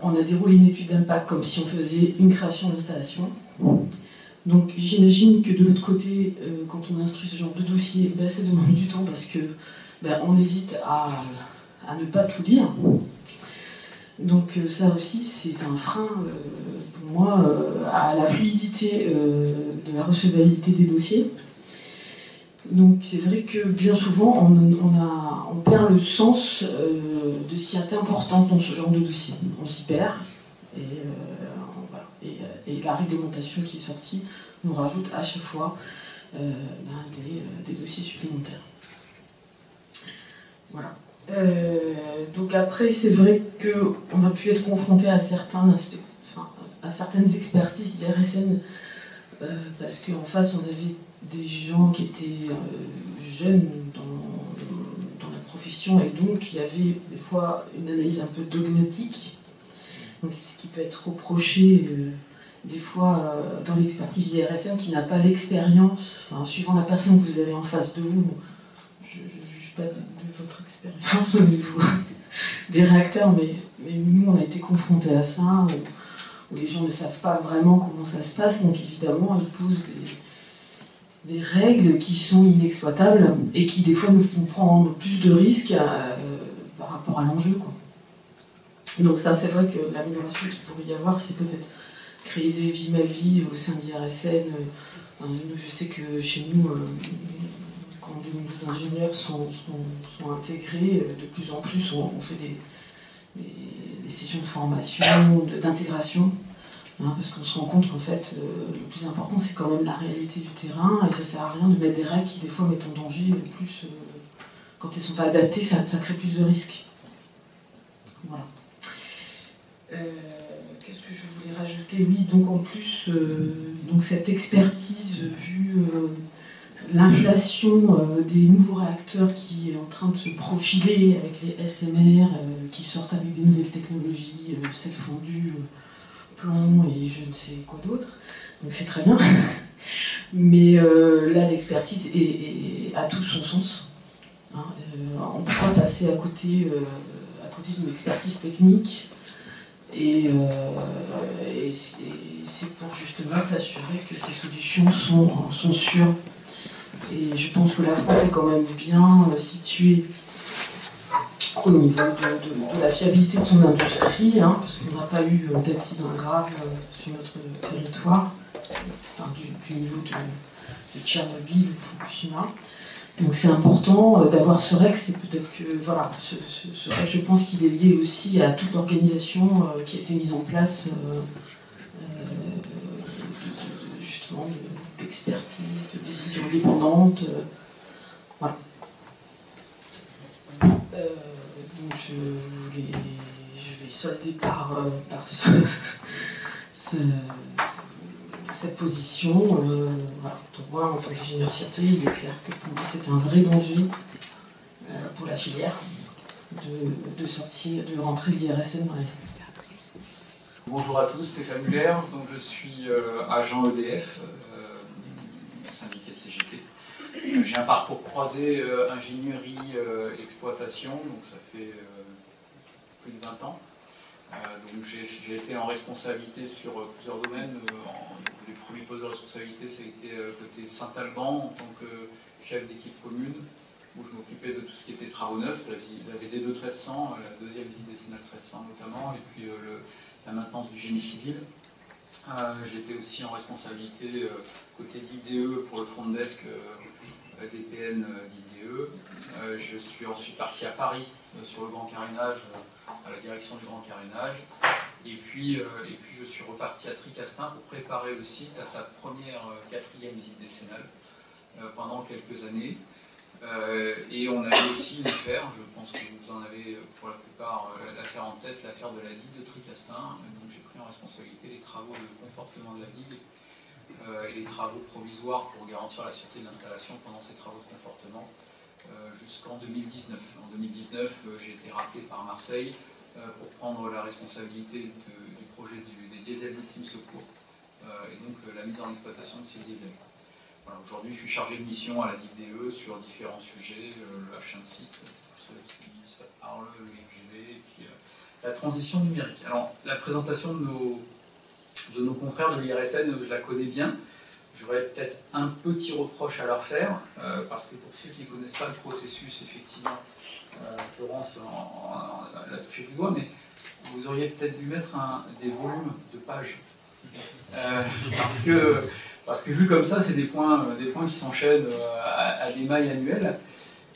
[SPEAKER 5] On a déroulé une étude d'impact comme si on faisait une création d'installation. Donc j'imagine que de l'autre côté, quand on instruit ce genre de dossier, ça demande du temps parce que on hésite à ne pas tout lire. Donc ça aussi, c'est un frein pour moi à la fluidité de la recevabilité des dossiers. Donc c'est vrai que bien souvent, on perd le sens de ce qui est important dans ce genre de dossier. On s'y perd, et la réglementation qui est sortie nous rajoute à chaque fois des dossiers supplémentaires. Voilà. Donc après, c'est vrai qu'on a pu être confronté à certains aspects, à certaines expertises IRSN, parce qu'en face, on avait des gens qui étaient jeunes dans la profession réflexion, et donc il y avait des fois une analyse un peu dogmatique, donc ce qui peut être reproché des fois dans l'expertise IRSN qui n'a pas l'expérience, enfin, suivant la personne que vous avez en face de vous. Je ne juge pas de votre expérience au niveau des réacteurs, mais nous on a été confrontés à ça, où les gens ne savent pas vraiment comment ça se passe, donc évidemment ils posent des règles qui sont inexploitables et qui des fois nous font prendre plus de risques par rapport à l'enjeu, quoi. Donc ça, c'est vrai que l'amélioration qu'il pourrait y avoir, c'est peut-être créer des vies ma vie au sein de l'IRSN. Je sais que chez nous, quand de nouveaux ingénieurs sont intégrés, de plus en plus on fait des sessions de formation, d'intégration. Parce qu'on se rend compte qu'en fait, le plus important, c'est quand même la réalité du terrain, et ça sert à rien de mettre des règles qui, des fois, mettent en danger plus. Quand elles ne sont pas adaptées, ça crée plus de risques. Voilà. Qu'est-ce que je voulais rajouter? Oui, donc en plus, donc cette expertise, vu l'inflation des nouveaux réacteurs qui est en train de se profiler avec les SMR, qui sortent avec des nouvelles technologies, sel fondu, plomb et je ne sais quoi d'autre, donc c'est très bien. Mais là, l'expertise a tout son sens. On ne peut pas passer à côté d'une expertise technique, et c'est pour justement s'assurer que ces solutions sont sûres. Et je pense que la France est quand même bien située au niveau de la fiabilité de son industrie, parce qu'on n'a pas eu d'accident grave sur notre territoire, du niveau de Tchernobyl ou Fukushima. Donc c'est important d'avoir ce REC, c'est peut-être que, voilà, ce REC, je pense qu'il est lié aussi à toute l'organisation qui a été mise en place, justement, d'expertise, de décision indépendante. Voilà. Donc je vais solder par cette position. Voilà. Pour moi, en tant qu'ingénieur sûreté, il est clair que pour moi, c'est un vrai danger pour la filière de rentrer l'IRSN dans les SMR.
[SPEAKER 6] Bonjour à tous, Stéphane Hubert, donc je suis agent EDF, syndicat CGT. J'ai un parcours croisé ingénierie, exploitation, donc ça fait plus de 20 ans. Donc j'ai été en responsabilité sur plusieurs domaines. Les premiers postes de responsabilité, ça a été côté Saint-Alban en tant que chef d'équipe commune, où je m'occupais de tout ce qui était travaux neufs, la VD2 1300, la deuxième visite décennale 1300 notamment, et puis la maintenance du génie civil. J'étais aussi en responsabilité côté d'IDE pour le front desk DPN d'IDE. Je suis ensuite parti à Paris sur le grand carénage, à la direction du grand carénage. Et puis je suis reparti à Tricastin pour préparer le site à sa première 4e visite décennale pendant quelques années. Et on avait aussi une affaire, je pense que vous en avez pour la plupart l'affaire en tête, l'affaire de la digue de Tricastin. Donc j'ai pris en responsabilité les travaux de confortement de la digue et les travaux provisoires pour garantir la sûreté de l'installation pendant ces travaux de confortement jusqu'en 2019. En 2019, j'ai été rappelé par Marseille pour prendre la responsabilité du projet des diesels d'ultime secours et donc la mise en exploitation de ces diesels. Voilà, aujourd'hui, je suis chargé de mission à la DIVDE sur différents sujets, le H1 de site, pour ceux qui ça parle, le LGV, et puis la transition numérique. Alors, la présentation de nos confrères de l'IRSN, je la connais bien. J'aurais peut-être un petit reproche à leur faire, parce que pour ceux qui ne connaissent pas le processus, effectivement, Florence l'a touché du doigt, mais vous auriez peut-être dû mettre des volumes de pages. Parce que vu comme ça, c'est des points qui s'enchaînent à des mailles annuelles.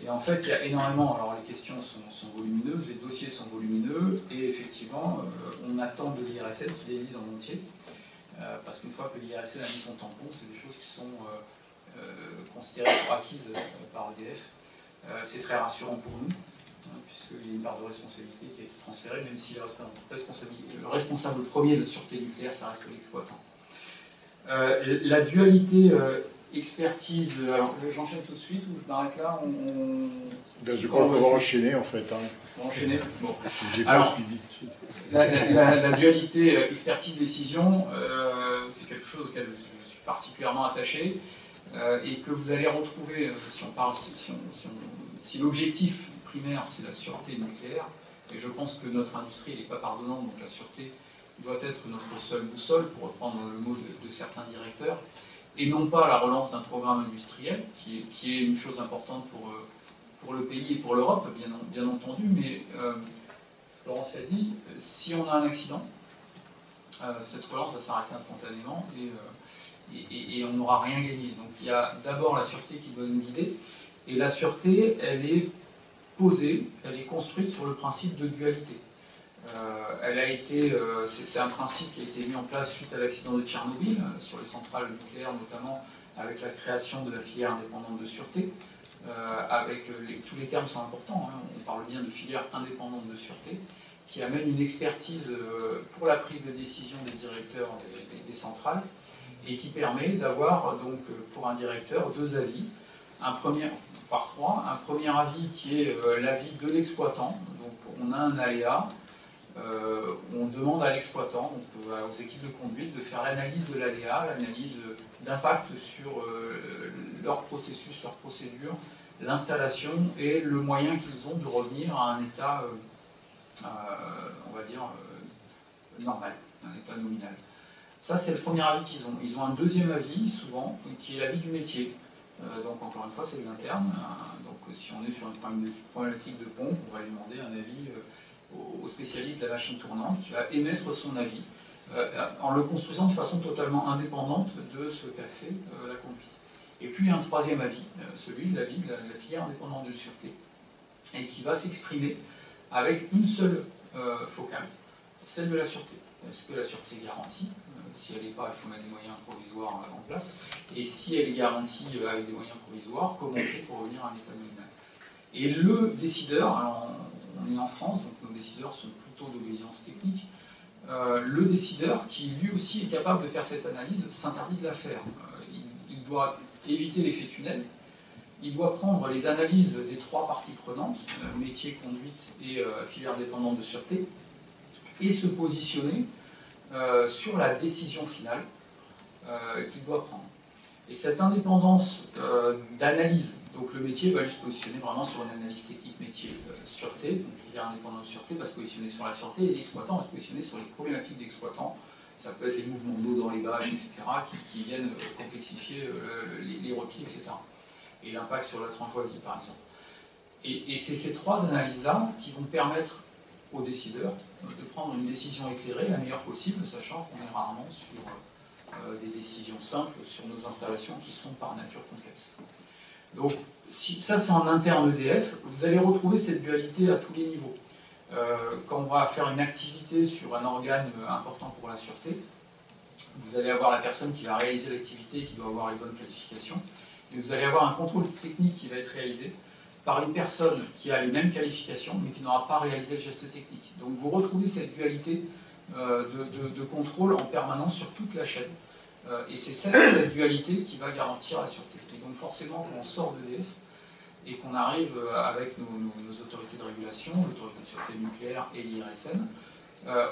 [SPEAKER 6] Et en fait, il y a énormément. Alors, les questions sont volumineuses, les dossiers sont volumineux, et effectivement, on attend de l'IRSN qu'il les lise en entier. Parce qu'une fois que l'IRSN a mis son tampon, c'est des choses qui sont considérées pour acquises par EDF. C'est très rassurant pour nous, puisqu'il y a une part de responsabilité qui a été transférée, même si le responsable premier de sûreté nucléaire, ça reste l'exploitant. La dualité expertise, alors j'enchaîne tout de suite ou je m'arrête là,
[SPEAKER 7] Je crois qu'on va enchaîner en fait.
[SPEAKER 6] On va enchaîner. Bon.
[SPEAKER 7] J'ai pas
[SPEAKER 6] Alors,
[SPEAKER 7] ce
[SPEAKER 6] la dualité expertise-décision, c'est quelque chose auquel je suis particulièrement attaché et que vous allez retrouver si l'objectif primaire c'est la sûreté nucléaire, et je pense que notre industrie n'est pas pardonnante, donc la sûreté doit être notre seule boussole, pour reprendre le mot de certains directeurs, et non pas la relance d'un programme industriel, qui est une chose importante pour le pays et pour l'Europe, bien entendu, mais Laurence l'a dit, si on a un accident, cette relance va s'arrêter instantanément et on n'aura rien gagné. Donc il y a d'abord la sûreté qui doit nous guider, et la sûreté, elle est posée, elle est construite sur le principe de dualité. C'est un principe qui a été mis en place suite à l'accident de Tchernobyl, sur les centrales nucléaires notamment, avec la création de la filière indépendante de sûreté. Tous les termes sont importants, hein. On parle bien de filière indépendante de sûreté, qui amène une expertise pour la prise de décision des directeurs des centrales, et qui permet d'avoir donc pour un directeur 2 avis, par 3, un premier avis qui est l'avis de l'exploitant. Donc on a un aléa, on demande à l'exploitant, aux équipes de conduite, de faire l'analyse de l'aléa, l'analyse d'impact sur leur processus, leur procédure, l'installation et le moyen qu'ils ont de revenir à un état, on va dire, normal, un état nominal. Ça, c'est le premier avis qu'ils ont. Ils ont un deuxième avis, souvent, qui est l'avis du métier. Donc, encore une fois, c'est de l'interne. Donc, si on est sur une problématique de pompe, on va lui demander un avis au spécialiste de la machine tournante, qui va émettre son avis, en le construisant de façon totalement indépendante de ce qu'a fait la conduite. Et puis, il y a un troisième avis, celui de l'avis de la filière indépendante de sûreté, et qui va s'exprimer avec une seule focale, celle de la sûreté. Est-ce que la sûreté est garantie? Si elle n'est pas, il faut mettre des moyens provisoires en place. Et si elle est garantie avec des moyens provisoires, comment on fait pour revenir à un état nominal? Et le décideur, alors on est en France, donc nos décideurs sont plutôt d'obéissance technique, le décideur, qui lui aussi est capable de faire cette analyse, s'interdit de la faire. Il doit éviter l'effet tunnel, il doit prendre les analyses des 3 parties prenantes, métier, conduite et filière dépendante de sûreté, et se positionner sur la décision finale qu'il doit prendre. Et cette indépendance d'analyse, donc le métier va lui se positionner vraiment sur une analyse technique métier sûreté, donc filière indépendante de sûreté va se positionner sur la sûreté, et l'exploitant va se positionner sur les problématiques d'exploitant. Ça peut être les mouvements d'eau dans les bâches, etc., qui viennent complexifier les replis, etc. Et l'impact sur la tranchoisie, par exemple. Et c'est ces 3 analyses-là qui vont permettre aux décideurs de prendre une décision éclairée, la meilleure possible, sachant qu'on est rarement sur des décisions simples sur nos installations qui sont par nature complexes. Donc, ça c'est en interne EDF, vous allez retrouver cette dualité à tous les niveaux. Quand on va faire une activité sur un organe important pour la sûreté, vous allez avoir la personne qui va réaliser l'activité et qui doit avoir les bonnes qualifications, et vous allez avoir un contrôle technique qui va être réalisé par une personne qui a les mêmes qualifications, mais qui n'aura pas réalisé le geste technique. Donc vous retrouvez cette dualité de contrôle en permanence sur toute la chaîne. Et c'est cette dualité qui va garantir la sûreté. Et donc forcément, quand on sort d'EDF et qu'on arrive avec nos autorités de régulation, l'autorité de sûreté nucléaire et l'IRSN,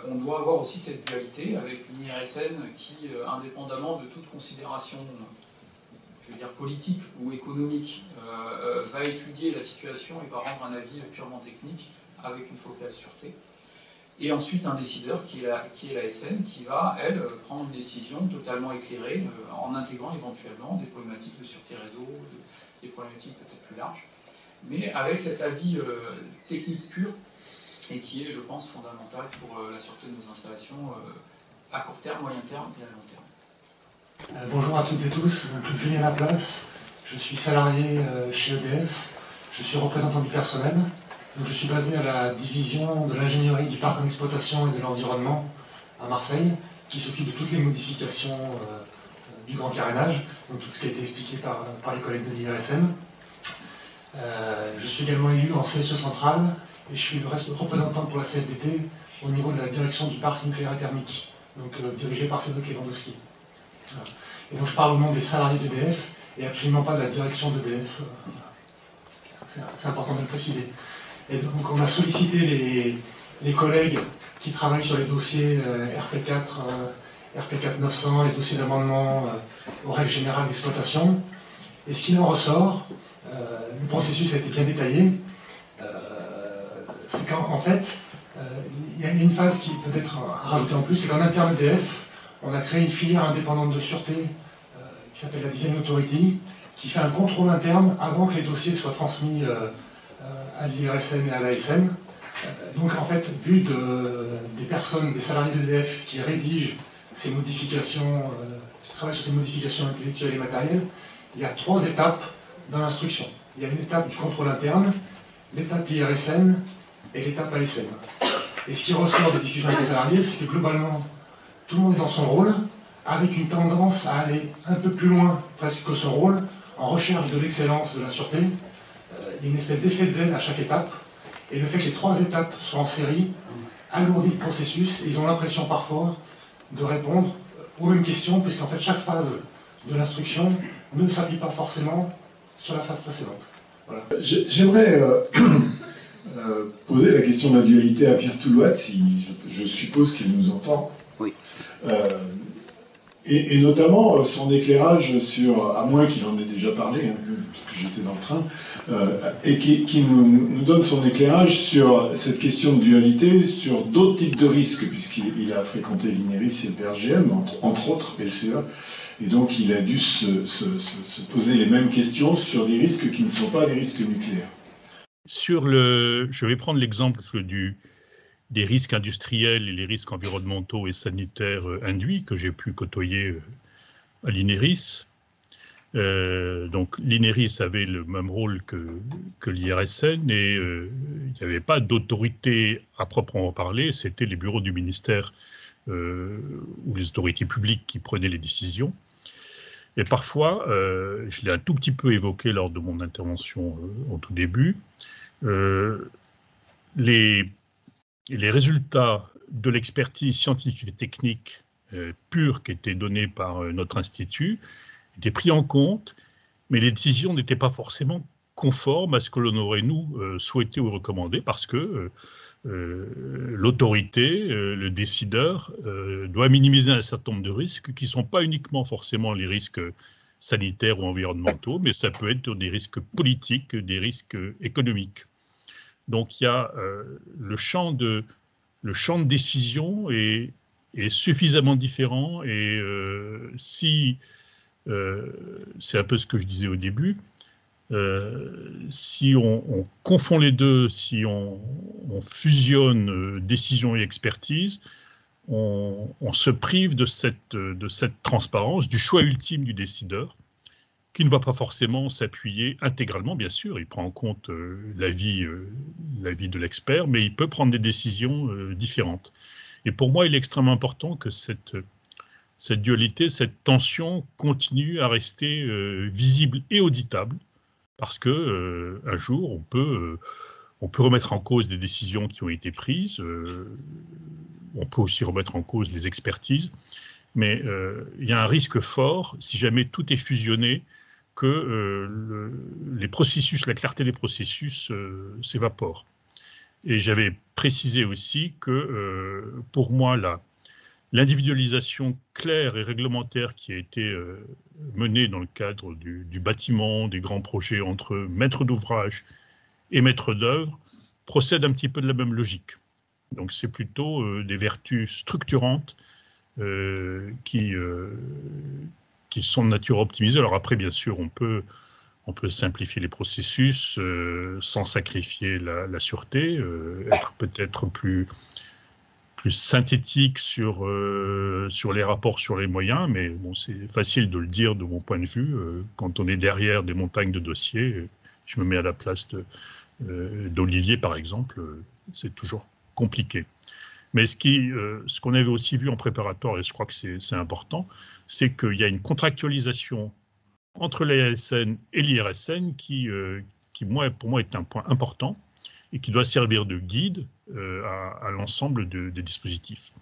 [SPEAKER 6] on doit avoir aussi cette dualité avec une IRSN qui, indépendamment de toute considération, je veux dire politique ou économique, va étudier la situation et va rendre un avis purement technique avec une focale sûreté. Et ensuite un décideur qui est la SN, qui va, elle, prendre une décision totalement éclairée, en intégrant éventuellement des problématiques de sûreté réseau, des problématiques peut-être plus larges, mais avec cet avis technique pur, et qui est, je pense, fondamental pour la sûreté de nos installations à court terme, moyen terme et à long terme.
[SPEAKER 8] Bonjour à toutes et tous, donc Julien Laplace, je suis salarié chez EDF, je suis représentant du personnel. Donc je suis basé à la division de l'ingénierie du parc en exploitation et de l'environnement à Marseille, qui s'occupe de toutes les modifications du grand carénage, donc tout ce qui a été expliqué par les collègues de l'IRSN. Je suis également élu en CSE centrale et je suis le représentant pour la CFDT au niveau de la direction du parc nucléaire et thermique, donc dirigé par Cédric Lewandowski. Voilà. Et donc je parle au nom des salariés d'EDF et absolument pas de la direction d'EDF. c'est important de le préciser. Et donc on a sollicité les collègues qui travaillent sur les dossiers RP4, RP4 900, les dossiers d'amendement aux règles générales d'exploitation. Et ce qu'il en ressort, le processus a été bien détaillé, c'est qu'en fait, il y a une phase qui peut être rajoutée en plus, c'est qu'en interne EDF, on a créé une filière indépendante de sûreté qui s'appelle la Design Authority, qui fait un contrôle interne avant que les dossiers soient transmis à l'IRSN et à l'ASN. Donc en fait, vu des personnes, des salariés de l'EDF qui rédigent ces modifications, qui travaillent sur ces modifications intellectuelles et matérielles, il y a 3 étapes dans l'instruction. Il y a une étape du contrôle interne, l'étape IRSN et l'étape ASN. Et ce qui ressort des discussions avec les salariés, c'est que globalement, tout le monde est dans son rôle, avec une tendance à aller un peu plus loin presque que son rôle, en recherche de l'excellence de la sûreté. Il y a une espèce d'effet de zèle à chaque étape. Et le fait que les 3 étapes soient en série alourdit le processus, et ils ont l'impression parfois de répondre aux mêmes questions, puisqu'en fait chaque phase de l'instruction ne s'appuie pas forcément sur la phase précédente. Voilà.
[SPEAKER 7] J'aimerais poser la question de la dualité à Pierre Toulouat, si je suppose qu'il nous entend.
[SPEAKER 9] Oui.
[SPEAKER 7] Et notamment son éclairage sur, à moins qu'il en ait déjà parlé, hein, parce que j'étais dans le train, et qui nous donne son éclairage sur cette question de dualité, sur d'autres types de risques, puisqu'il a fréquenté l'INERIS et le PRGM, entre autres, et le CA, et donc il a dû se poser les mêmes questions sur des risques qui ne sont pas des risques nucléaires.
[SPEAKER 4] Je vais prendre l'exemple des risques industriels et les risques environnementaux et sanitaires induits que j'ai pu côtoyer à l'INERIS. Donc l'INERIS avait le même rôle que l'IRSN et il n'y avait pas d'autorité à proprement parler, c'était les bureaux du ministère ou les autorités publiques qui prenaient les décisions. Et parfois, je l'ai un tout petit peu évoqué lors de mon intervention au tout début, les résultats de l'expertise scientifique et technique pure qui était donnée par notre institut étaient pris en compte, mais les décisions n'étaient pas forcément conformes à ce que l'on aurait, nous, souhaité ou recommandé, parce que l'autorité, le décideur, doit minimiser un certain nombre de risques qui ne sont pas uniquement forcément les risques sanitaires ou environnementaux, mais ça peut être des risques politiques, des risques économiques. Donc il y a le champ de décision est suffisamment différent et c'est un peu ce que je disais au début, si on confond les deux, si on fusionne décision et expertise, on se prive de cette transparence, du choix ultime du décideur, qui ne va pas forcément s'appuyer intégralement, bien sûr, il prend en compte l'avis de l'expert, mais il peut prendre des décisions différentes. Et pour moi, il est extrêmement important que cette dualité, cette tension continue à rester visible et auditable, parce que un jour, on peut remettre en cause des décisions qui ont été prises, on peut aussi remettre en cause les expertises, mais il y a un risque fort, si jamais tout est fusionné, que les processus, la clarté des processus s'évapore. Et j'avais précisé aussi que pour moi, l'individualisation claire et réglementaire qui a été menée dans le cadre du bâtiment, des grands projets entre maître d'ouvrage et maître d'œuvre, procède un petit peu de la même logique. Donc c'est plutôt des vertus structurantes qui sont de nature optimisée. Alors après, bien sûr, on peut simplifier les processus sans sacrifier la sûreté, être peut-être plus synthétique sur les rapports, sur les moyens, mais bon, c'est facile de le dire de mon point de vue. Quand on est derrière des montagnes de dossiers, je me mets à la place d'Olivier, par exemple, c'est toujours compliqué. Mais ce qu'on avait aussi vu en préparatoire, et je crois que c'est important, c'est qu'il y a une contractualisation entre l'ASN et l'IRSN qui pour moi, est un point important et qui doit servir de guide à l'ensemble des dispositifs.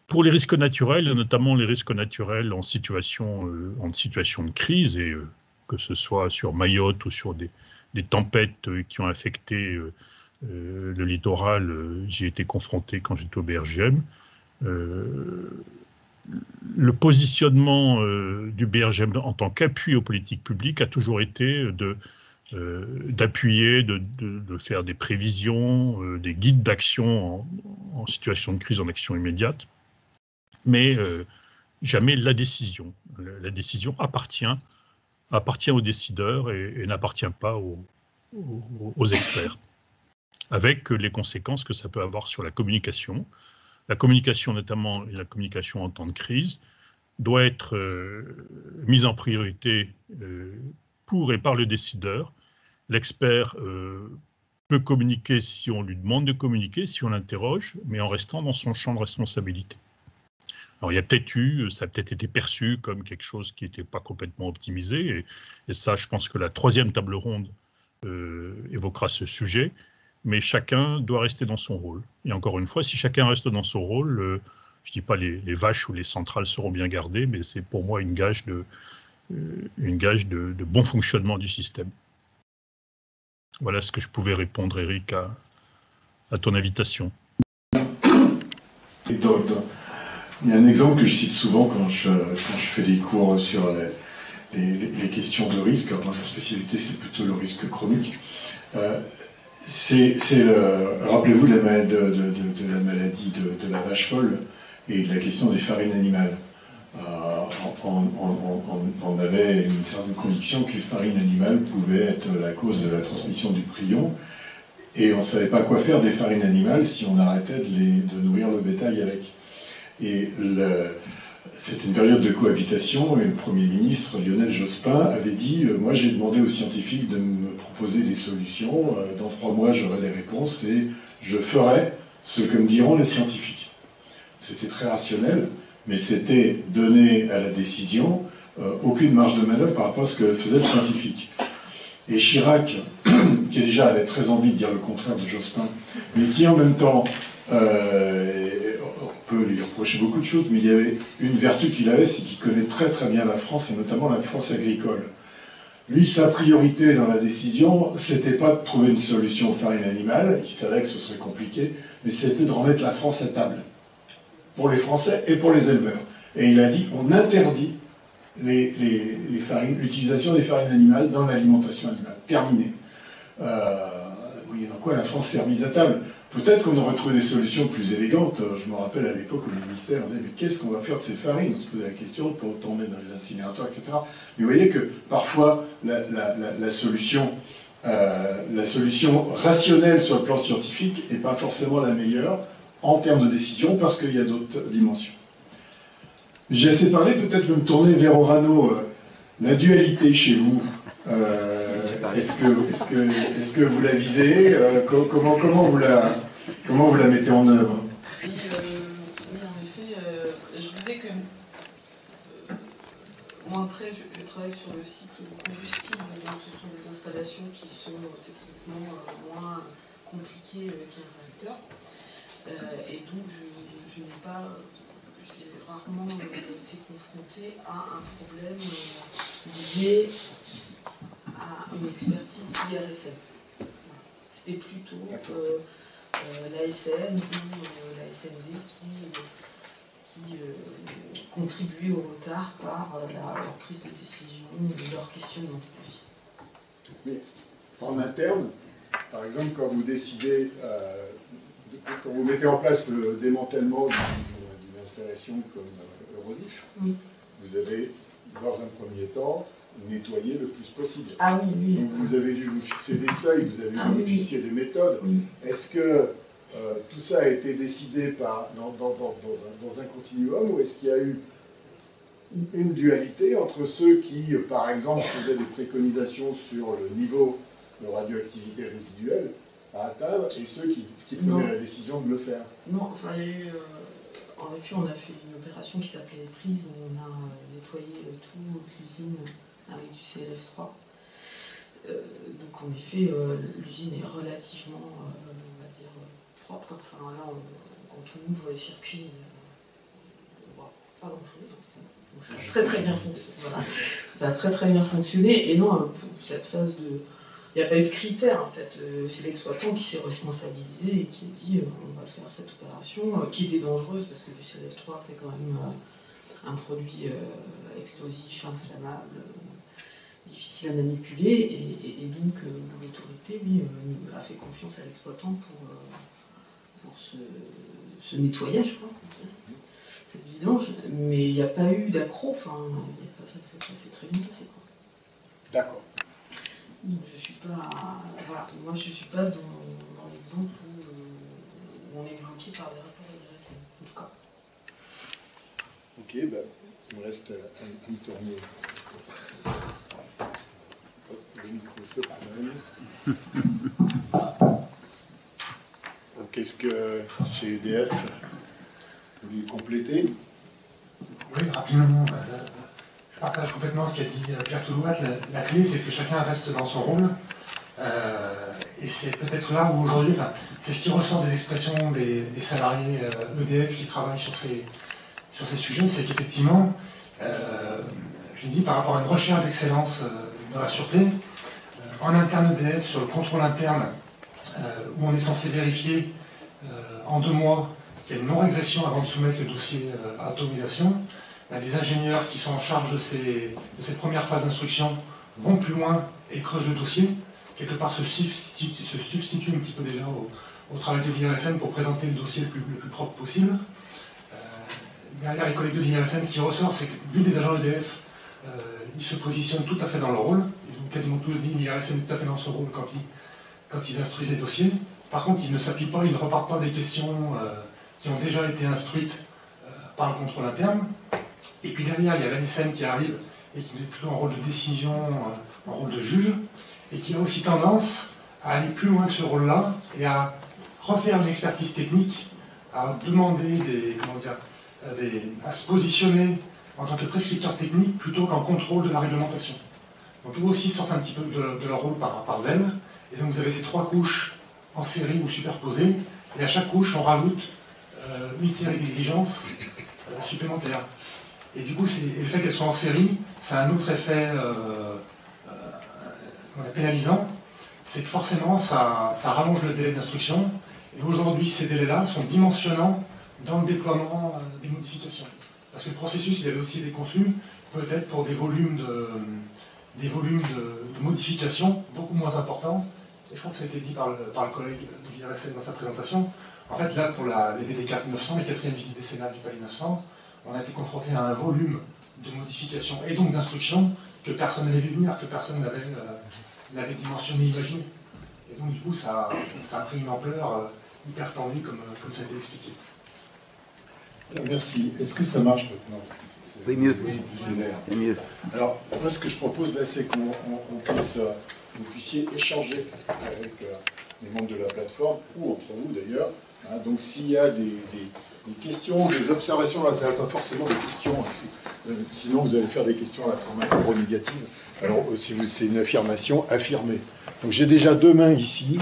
[SPEAKER 4] Pour les risques naturels, notamment les risques naturels en situation de crise, et que ce soit sur Mayotte ou sur des tempêtes qui ont affecté le littoral, j'y ai été confronté quand j'étais au BRGM. Le positionnement du BRGM en tant qu'appui aux politiques publiques a toujours été d'appuyer, de faire des prévisions, des guides d'action en situation de crise, en action immédiate, mais jamais la décision. La décision appartient aux décideurs et n'appartient pas aux experts, avec les conséquences que ça peut avoir sur la communication. La communication, notamment la communication en temps de crise, doit être mise en priorité pour et par le décideur. L'expert peut communiquer si on lui demande de communiquer, si on l'interroge, mais en restant dans son champ de responsabilité. Alors, il y a peut-être ça a peut-être été perçu comme quelque chose qui n'était pas complètement optimisé, et ça, je pense que la 3e table ronde évoquera ce sujet, mais chacun doit rester dans son rôle. Et encore une fois, si chacun reste dans son rôle, je ne dis pas les vaches ou les centrales seront bien gardées, mais c'est pour moi une gage de bon fonctionnement du système. Voilà ce que je pouvais répondre, Eric, à ton invitation.
[SPEAKER 7] Et donc, il y a un exemple que je cite souvent quand je fais des cours sur les questions de risque. Alors, ma spécialité, c'est plutôt le risque chronique. Rappelez-vous de la maladie de la vache folle et de la question des farines animales. On avait une certaine conviction que les farines animales pouvaient être la cause de la transmission du prion, et on ne savait pas quoi faire des farines animales si on arrêtait de nourrir le bétail avec. Et c'était une période de cohabitation, et le Premier ministre Lionel Jospin avait dit moi j'ai demandé aux scientifiques de me proposer des solutions, dans 3 mois j'aurai les réponses et je ferai ce que me diront les scientifiques. C'était très rationnel, mais c'était donner à la décision aucune marge de manœuvre par rapport à ce que faisait le scientifique. Et Chirac, qui déjà avait très envie de dire le contraire de Jospin, mais qui en même temps, on peut lui reprocher beaucoup de choses, mais il y avait une vertu qu'il avait, c'est qu'il connaît très très bien la France, et notamment la France agricole. Lui, sa priorité dans la décision, c'était pas de trouver une solution aux farines animales, il savait que ce serait compliqué, mais c'était de remettre la France à table, pour les Français et pour les éleveurs. Et il a dit, on interdit l'utilisation des farines animales dans l'alimentation animale. Terminé. Oui, dans quoi la France s'est remise à table. Peut-être qu'on aurait trouvé des solutions plus élégantes. Je me rappelle à l'époque où le ministère disait, mais qu'est-ce qu'on va faire de ces farines? On se posait la question pour tomber dans les incinérateurs, etc. Mais vous voyez que parfois la solution rationnelle sur le plan scientifique n'est pas forcément la meilleure en termes de décision, parce qu'il y a d'autres dimensions. J'ai assez parlé, peut-être je vais me tourner vers Orano. La dualité chez vous, est-ce que vous la vivez, comment vous la mettez en œuvre?
[SPEAKER 5] Oui, en effet, je disais que moi après je travaille sur le cycle du combustible, donc ce sont des installations qui sont techniquement moins compliquées qu'un réacteur. Et donc, je n'ai pas, j'ai rarement été confrontée à un problème lié à une expertise IRSN. C'était plutôt l'ASN ou la SNV qui contribuait au retard par leur prise de décision, leur questionnement.
[SPEAKER 7] Mais en interne, par exemple, quand vous décidez... quand vous mettez en place le démantèlement d'une installation comme Eurodif, oui. Vous avez, dans un premier temps, nettoyé le plus possible.
[SPEAKER 5] Ah oui, oui.
[SPEAKER 7] Donc vous avez dû vous fixer des seuils, vous avez dû vous fixer des méthodes. Oui. Est-ce que tout ça a été décidé dans un continuum, ou est-ce qu'il y a eu une dualité entre ceux qui, par exemple, faisaient des préconisations sur le niveau de radioactivité résiduelle à atteindre, et ceux qui prenaient la décision de le faire?
[SPEAKER 5] Non, enfin, il y a eu... en effet, on a fait une opération qui s'appelait Prise, où on a nettoyé toute l'usine avec du CLF3. Donc, en effet, l'usine est relativement, on va dire, propre. Enfin, là, quand on ouvre les circuits, on voit pas grand-chose. Donc, ça a très très bien fonctionné. Voilà. Ça a très très bien fonctionné. Et non, pour cette phase il n'y a pas eu de critères en fait. C'est l'exploitant qui s'est responsabilisé et qui a dit on va faire cette opération qui était dangereuse parce que le CRF3 c'est quand même un produit explosif, inflammable, difficile à manipuler et donc l'autorité a fait confiance à l'exploitant pour ce nettoyage quoi. Cette vidange, mais il n'y a pas eu d'accro, enfin, c'est très bien passé.
[SPEAKER 9] D'accord.
[SPEAKER 5] Donc je suis pas, voilà, moi je suis pas dans l'exemple où on est bloqué par des rapports de l'IRSN, en tout cas.
[SPEAKER 9] Ok, ben, il me reste à me tourner. Hop, le micro se promène. Donc est-ce que chez EDF, vous voulez compléter?
[SPEAKER 8] Oui, rapidement. Je partage complètement ce qu'a dit Pierre Toulouat. La clé, c'est que chacun reste dans son rôle. Et c'est peut-être là où aujourd'hui, c'est ce qui ressort des expressions des salariés EDF qui travaillent sur ces sujets, c'est qu'effectivement, je l'ai dit par rapport à une recherche d'excellence dans la sûreté, en interne EDF, sur le contrôle interne, où on est censé vérifier en 2 mois qu'il y a une non-régression avant de soumettre le dossier à autorisation. Les ingénieurs qui sont en charge de cette première phase d'instruction vont plus loin et creusent le dossier. Quelque part se substituent un petit peu déjà au travail de l'IRSN pour présenter le dossier le plus propre possible. Derrière les collègues de l'IRSN, ce qui ressort, c'est que vu les agents EDF, ils se positionnent tout à fait dans leur rôle. Ils ont quasiment tous dit l'IRSN est tout à fait dans son rôle quand ils instruisent les dossiers. Par contre, ils ne s'appuient pas, ils ne repartent pas des questions qui ont déjà été instruites par le contrôle interne. Et puis derrière, il y a l'ANSM qui arrive et qui est plutôt en rôle de décision, en rôle de juge, et qui a aussi tendance à aller plus loin que ce rôle-là et à refaire une expertise technique, à demander à se positionner en tant que prescripteur technique plutôt qu'en contrôle de la réglementation. Donc eux aussi sortent un petit peu de leur rôle par zèle. Et donc vous avez ces 3 couches en série ou superposées, et à chaque couche on rajoute une série d'exigences supplémentaires. Et du coup, le fait qu'elles soient en série, c'est un autre effet pénalisant, c'est que forcément ça rallonge le délai d'instruction, et aujourd'hui ces délais-là sont dimensionnants dans le déploiement des modifications. Parce que le processus, il avait aussi été conçu peut-être pour des volumes de modifications beaucoup moins importants, et je crois que ça a été dit par le collègue de l'IRSN dans sa présentation. En fait, là, pour les DD4 900, les 4e visites décennales du Palais 900, on a été confronté à un volume de modifications et donc d'instructions que personne n'avait vu venir, que personne n'avait dimensionné, imaginé. Et donc, du coup, ça a pris une ampleur hyper tendue, comme ça a été expliqué.
[SPEAKER 7] Merci. Est-ce que ça marche maintenant?
[SPEAKER 10] Oui, mieux.
[SPEAKER 7] Oui,
[SPEAKER 10] c'est mieux.
[SPEAKER 7] Alors, moi, ce que je propose là, c'est qu'on puisse, vous puissiez échanger avec les membres de la plateforme, ou entre vous d'ailleurs. Hein, donc, s'il y a des questions, des observations, là, ça ne va pas forcément des questions, sinon vous allez faire des questions à la format négative. Alors, si c'est une affirmation, affirmez. Donc, j'ai déjà 2 mains ici.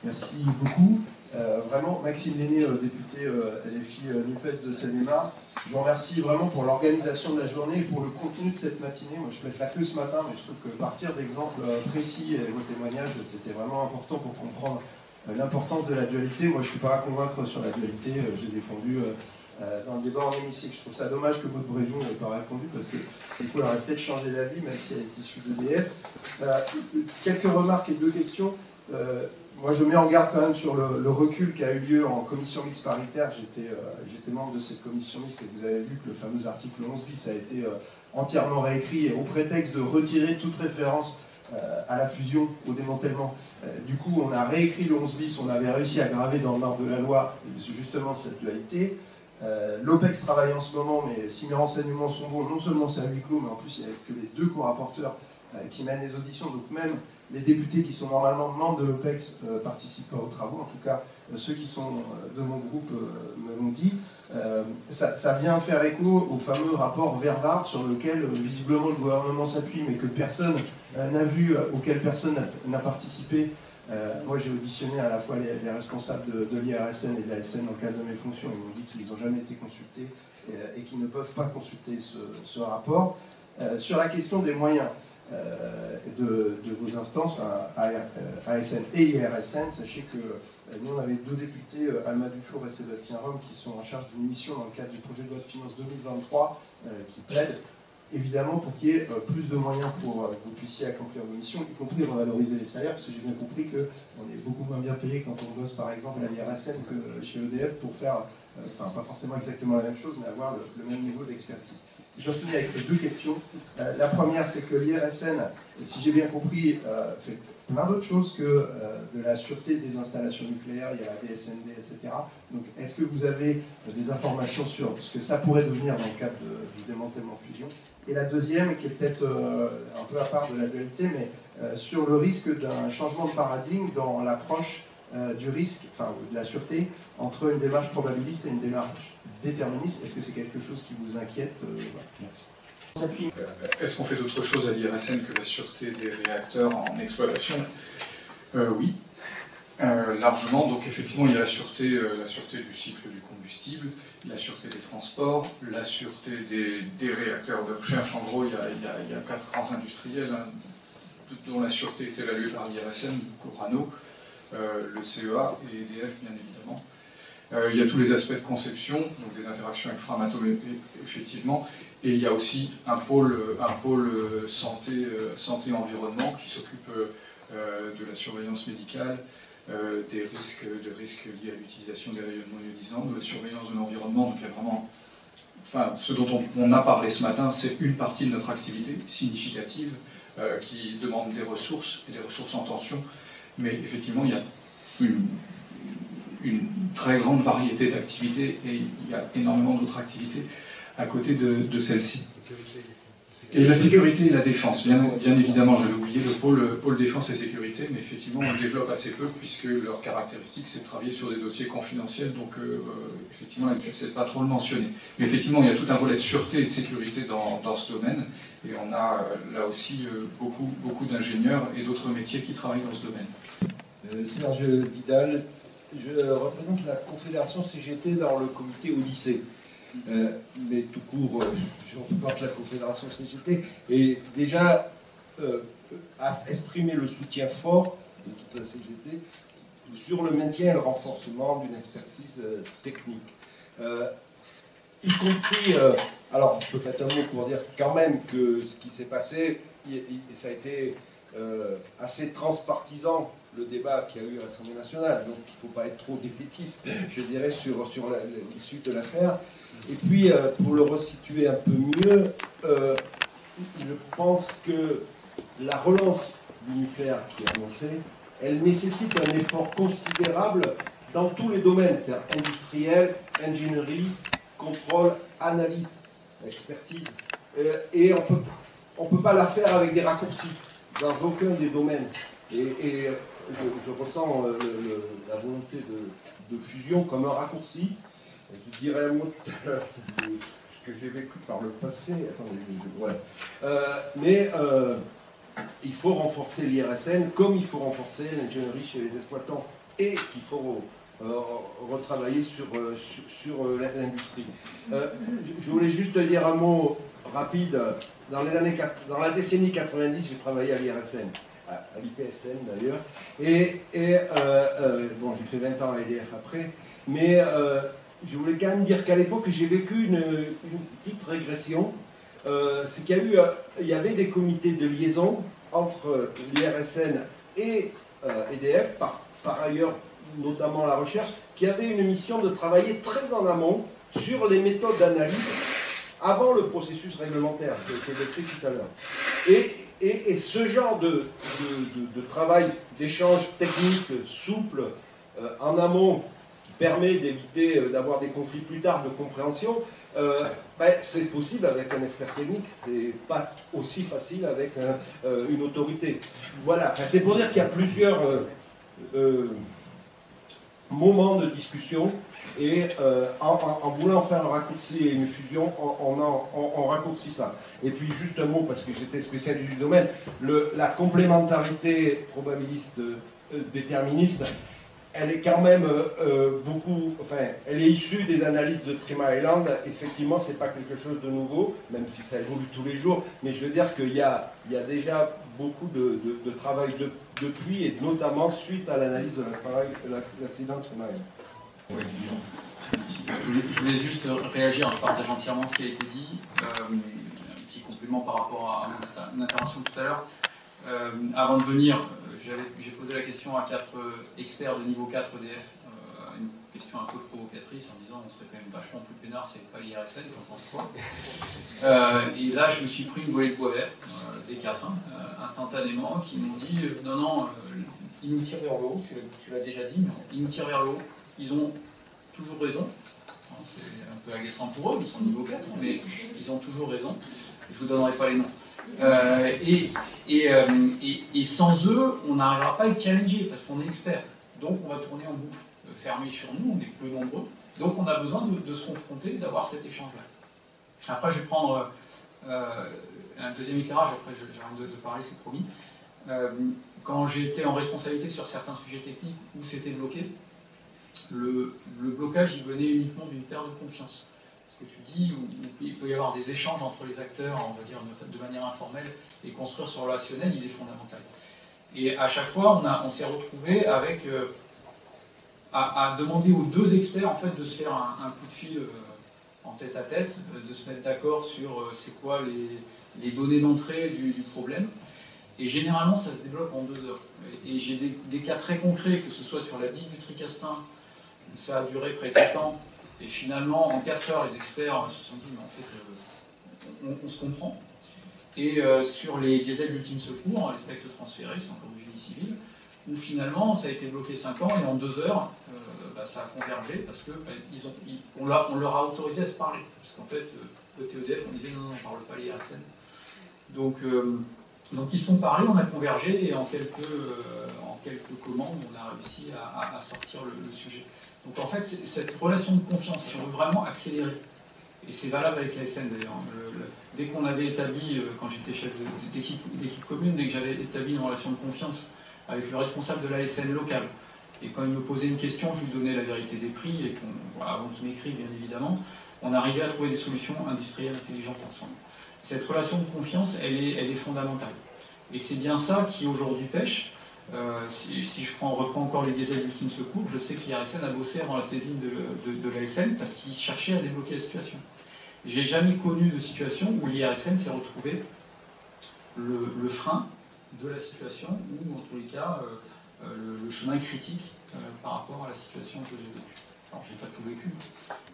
[SPEAKER 11] Merci beaucoup. Vraiment, Maxime Lenné, député LFI NUPES de Seine-et-Marne. Je vous remercie vraiment pour l'organisation de la journée et pour le contenu de cette matinée. Moi, je peux être là que ce matin, mais je trouve que partir d'exemples précis et vos témoignages, c'était vraiment important pour comprendre l'importance de la dualité. Moi, je ne suis pas à convaincre sur la dualité. J'ai défendu dans le débat en hémicycle. Je trouve ça dommage que Maud Bréjon n'ait pas répondu parce que du coup, elle aurait peut-être changé d'avis, même si elle est issue d'EDF. Quelques remarques et 2 questions. Moi, je mets en garde quand même sur le recul qui a eu lieu en commission mixte paritaire. J'étais membre de cette commission mixte et vous avez vu que le fameux article 11 bis a été entièrement réécrit et au prétexte de retirer toute référence à la fusion, au démantèlement. Du coup, on a réécrit le 11 bis, on avait réussi à graver dans le marbre de la loi justement cette dualité. L'OPEX travaille en ce moment, mais si mes renseignements sont bons, non seulement c'est à huis clos, mais en plus il n'y a que les 2 co-rapporteurs qui mènent les auditions, donc même les députés qui sont normalement membres de l'OPEX participent pas aux travaux, en tout cas ceux qui sont de mon groupe me l'ont dit. Ça vient faire écho au fameux rapport Vervard sur lequel visiblement le gouvernement s'appuie, mais que personne n'a vu, auquel personne n'a participé, Moi, j'ai auditionné à la fois les responsables de l'IRSN et de l'ASN dans le cadre de mes fonctions. Ils m'ont dit qu'ils n'ont jamais été consultés et qu'ils ne peuvent pas consulter ce rapport. Sur la question des moyens de vos instances, ASN et IRSN, sachez que nous, on avait deux députés, Alma Dufour et Sébastien Rome, qui sont en charge d'une mission dans le cadre du projet de loi de finances 2023, qui plaident évidemment pour qu'il y ait plus de moyens pour que vous puissiez accomplir vos missions, y compris revaloriser les salaires, parce que j'ai bien compris qu'on est beaucoup moins bien payé quand on bosse par exemple à l'IRSN que chez EDF pour faire, enfin pas forcément exactement la même chose, mais avoir le même niveau d'expertise. J'en finis avec les deux questions. La première, c'est que l'IRSN, si j'ai bien compris, fait plein d'autres choses que de la sûreté des installations nucléaires, il y a la DSND, etc. Donc, est-ce que vous avez des informations sur ce que ça pourrait devenir dans le cadre du démantèlement fusion? Et la deuxième, qui est peut-être un peu à part de la dualité, mais sur le risque d'un changement de paradigme dans l'approche du risque, enfin de la sûreté, entre une démarche probabiliste et une démarche déterministe. Est-ce que c'est quelque chose qui vous inquiète? Merci.
[SPEAKER 2] Est-ce qu'on fait d'autres choses à l'IRSN que la sûreté des réacteurs en exploitation? Oui, largement. Donc effectivement, il y a la sûreté du cycle du combustible, la sûreté des transports, la sûreté des réacteurs de recherche. En gros, il y a 4 grands industriels dont la sûreté est évaluée par l'IRSN, Orano, le CEA et EDF, bien évidemment. Il y a tous les aspects de conception, donc des interactions avec Framatome, effectivement, et il y a aussi un pôle santé-environnement qui s'occupe de la surveillance médicale, des risques liés à l'utilisation des rayonnements ionisants, de la surveillance de l'environnement. Donc il y a vraiment, enfin, ce dont on a parlé ce matin, c'est une partie de notre activité significative qui demande des ressources et des ressources en tension. Mais effectivement, il y a une très grande variété d'activités et il y a énormément d'autres activités à côté de celle-ci. Et la sécurité et la défense, bien évidemment, je l'ai oublié, le pôle défense et sécurité, mais effectivement, on le développe assez peu puisque leur caractéristique, c'est de travailler sur des dossiers confidentiels, donc effectivement, l'habitude, c'est de pas trop le mentionner. Mais effectivement, il y a tout un volet de sûreté et de sécurité dans ce domaine, et on a là aussi beaucoup d'ingénieurs et d'autres métiers qui travaillent dans ce domaine.
[SPEAKER 10] Serge Vidal, je représente la Confédération CGT dans le comité Odyssée. Mais tout court, je représente la Confédération CGT et déjà à exprimer le soutien fort de toute la CGT sur le maintien et le renforcement d'une expertise technique. Y compris, alors peut-être un mot pour dire quand même que ce qui s'est passé, ça a été assez transpartisan, le débat qu'il y a eu à l'Assemblée nationale, donc il ne faut pas être trop défaitiste, je dirais, sur l'issue de l'affaire. Et puis, pour le resituer un peu mieux, je pense que la relance du nucléaire qui est annoncée, elle nécessite un effort considérable dans tous les domaines, c'est-à-dire industriel, ingénierie, contrôle, analyse, expertise. Et on ne peut pas la faire avec des raccourcis dans aucun des domaines. Et je ressens la volonté de fusion comme un raccourci. Je dirais un mot de ce que j'ai vécu par le passé. Mais il faut renforcer l'IRSN comme il faut renforcer l'ingénierie chez les exploitants et qu'il faut retravailler sur l'industrie. Je voulais juste dire un mot rapide. Dans la décennie 90, j'ai travaillé à l'IRSN, à l'IPSN d'ailleurs, et bon, j'ai fait 20 ans à EDF après, mais je voulais quand même dire qu'à l'époque, j'ai vécu une petite régression. C'est qu'il y avait des comités de liaison entre l'IRSN et EDF, par ailleurs, notamment la recherche, qui avaient une mission de travailler très en amont sur les méthodes d'analyse avant le processus réglementaire qui a été décrit tout à l'heure. Et ce genre de travail, d'échange technique souple en amont, permet d'éviter d'avoir des conflits plus tard de compréhension, c'est possible avec un expert technique, c'est pas aussi facile avec une autorité. Voilà, c'est pour dire qu'il y a plusieurs moments de discussion et en voulant faire un raccourci et une fusion, on raccourcit ça. Et puis juste un mot, parce que j'étais spécialiste du domaine, la complémentarité probabiliste
[SPEAKER 11] déterministe, elle est quand même elle est issue des analyses de Trima Island. Effectivement, c'est pas quelque chose de nouveau, même si ça évolue tous les jours, mais je veux dire qu'il y a déjà beaucoup de travail depuis, et notamment suite à l'analyse de l'accident de Trima Island.
[SPEAKER 6] Oui. Je voulais juste réagir, je partage entièrement ce qui a été dit. Un petit complément par rapport à mon intervention tout à l'heure. Avant de venir, j'ai posé la question à 4 experts de niveau 4 EDF, une question un peu provocatrice en disant on serait quand même vachement plus peinard si c'est pas l'IRSN, j'en pense quoi. Et là, je me suis pris une volée de bois vert, des 4, instantanément, qui m'ont dit non, ils nous tirent vers le haut, tu l'as déjà dit, mais ils nous tirent vers le haut, ils ont toujours raison. C'est un peu agaçant pour eux, ils sont niveau 4, mais ils ont toujours raison. Je ne vous donnerai pas les noms. Et sans eux, on n'arrivera pas à être challengé parce qu'on est expert. Donc on va tourner en boucle, fermé sur nous, on est peu nombreux. Donc on a besoin de se confronter, d'avoir cet échange-là. Après, je vais prendre un deuxième éclairage, après j'arrête de parler, c'est promis. Quand j'étais en responsabilité sur certains sujets techniques où c'était bloqué, le blocage il venait uniquement d'une perte de confiance. Ce que tu dis, où il peut y avoir des échanges entre les acteurs, on va dire de manière informelle, et construire ce relationnel, il est fondamental. Et à chaque fois, on s'est retrouvé avec à demander aux 2 experts en fait de se faire un coup de fil en tête à tête, de se mettre d'accord sur c'est quoi les données d'entrée du problème. Et généralement, ça se développe en 2 heures. Et j'ai des cas très concrets, que ce soit sur la digue du Tricastin, où ça a duré près de temps, et finalement, en 4 heures, les experts se sont dit, mais en fait, on se comprend. Et sur les diesels d'ultime secours, les spectres transférés, c'est encore du génie civil, où finalement, ça a été bloqué 5 ans, et en 2 heures, ça a convergé, parce qu'on leur a autorisé à se parler. Parce qu'en fait, côté EDF, on disait, non, on ne parle pas l'IRSN. Donc ils sont parlés, on a convergé, et en quelques commandes, on a réussi à sortir le sujet. Donc en fait, cette relation de confiance, si on veut vraiment accélérer, et c'est valable avec l'ASN d'ailleurs, dès qu'on avait établi, quand j'étais chef d'équipe commune, dès que j'avais établi une relation de confiance avec le responsable de l'ASN local, et quand il me posait une question, je lui donnais la vérité des prix, et avant qu'il m'écrive bien évidemment, on arrivait à trouver des solutions industrielles intelligentes ensemble. Cette relation de confiance, elle est fondamentale. Et c'est bien ça qui aujourd'hui pêche. Si je reprends encore les diesels d'ultime secours, je sais que l'IRSN a bossé avant la saisine de l'ASN parce qu'il cherchait à débloquer la situation. J'ai jamais connu de situation où l'IRSN s'est retrouvé le frein de la situation, ou en tous les cas le chemin critique par rapport à la situation que j'ai vécue. Alors j'ai pas tout vécu,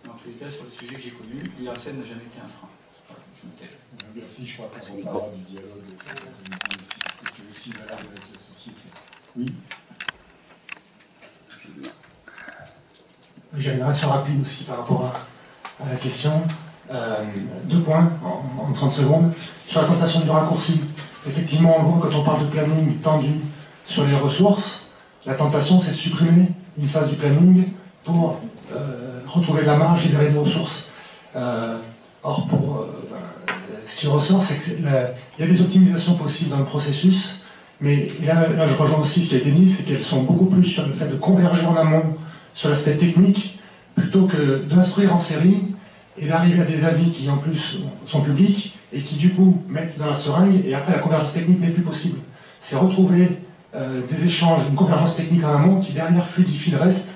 [SPEAKER 6] mais en tous les cas sur le sujet que j'ai connu, l'IRSN n'a jamais été un frein. Voilà, je me tais.
[SPEAKER 9] Merci, je crois qu'on parlera du dialogue, c'est aussi valable avec la société. Oui.
[SPEAKER 8] J'ai une réaction rapide aussi par rapport à la question. 2 points en 30 secondes. Sur la tentation du raccourci, effectivement, en gros, quand on parle de planning tendu sur les ressources, la tentation, c'est de supprimer une phase du planning pour retrouver de la marge, libérer des ressources. Or, ce qui ressort, c'est qu'il y a des optimisations possibles dans le processus, mais là je rejoins aussi ce qui a été dit, c'est qu'elles sont beaucoup plus sur le fait de converger en amont sur l'aspect technique, plutôt que d'instruire en série et d'arriver à des avis qui en plus sont publics et qui du coup mettent dans la seringue, et après la convergence technique n'est plus possible. C'est retrouver des échanges, une convergence technique en amont qui derrière fluidifie le reste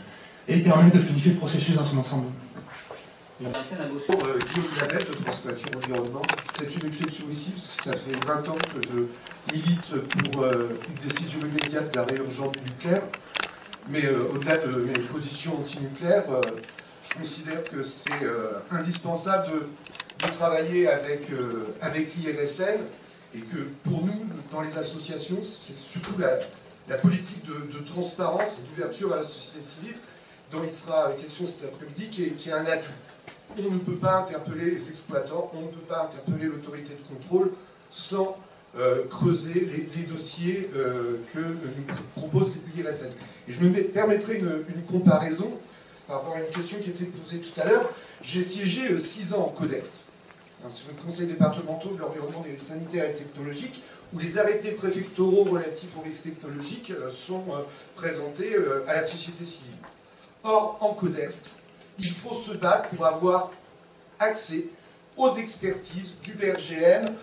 [SPEAKER 8] et permet de fluidifier le processus dans son ensemble.
[SPEAKER 12] Guillaume Labette de France Nature Environnement. C'est une exception ici, parce que ça fait 20 ans que je milite pour une décision immédiate d'arrêt urgent du nucléaire. Mais au-delà de mes positions anti-nucléaires, je considère que c'est indispensable de travailler avec l'IRSN, et que pour nous, dans les associations, c'est surtout la politique de transparence et d'ouverture à la société civile, dont il sera question cet après-midi, qui est un atout. On ne peut pas interpeller les exploitants, on ne peut pas interpeller l'autorité de contrôle sans creuser les dossiers que nous propose l'IRSN. Et je me permettrai une comparaison par rapport à une question qui était posée tout à l'heure. J'ai siégé 6 ans en Codext, sur le conseil départemental de l'environnement, des sanitaires et technologiques, où les arrêtés préfectoraux relatifs aux risques technologiques sont présentés à la société civile. Or, en Codest, il faut se battre pour avoir accès aux expertises du BRGM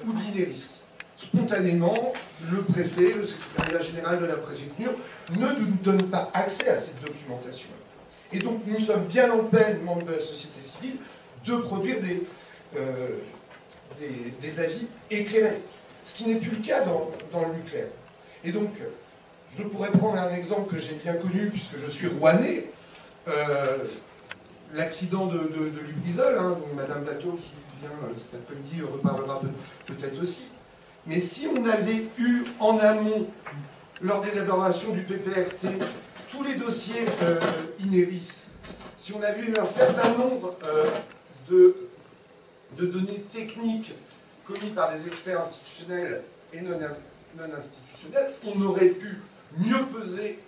[SPEAKER 12] ou de l'INERIS. Spontanément, le préfet, le secrétariat général de la préfecture, ne nous donne pas accès à cette documentation. Et donc, nous sommes bien en peine, membres de la société civile, de produire des avis éclairés. Ce qui n'est plus le cas dans le nucléaire. Et donc, je pourrais prendre un exemple que j'ai bien connu, puisque je suis rouennais, l'accident de Lubrizol, hein, dont Madame Bateau, qui vient cet après-midi, reparlera peut-être aussi. Mais si on avait eu en amont, lors de l'élaboration du PPRT, tous les dossiers INERIS, si on avait eu un certain nombre de données techniques commis par des experts institutionnels et non institutionnels, on aurait pu mieux peser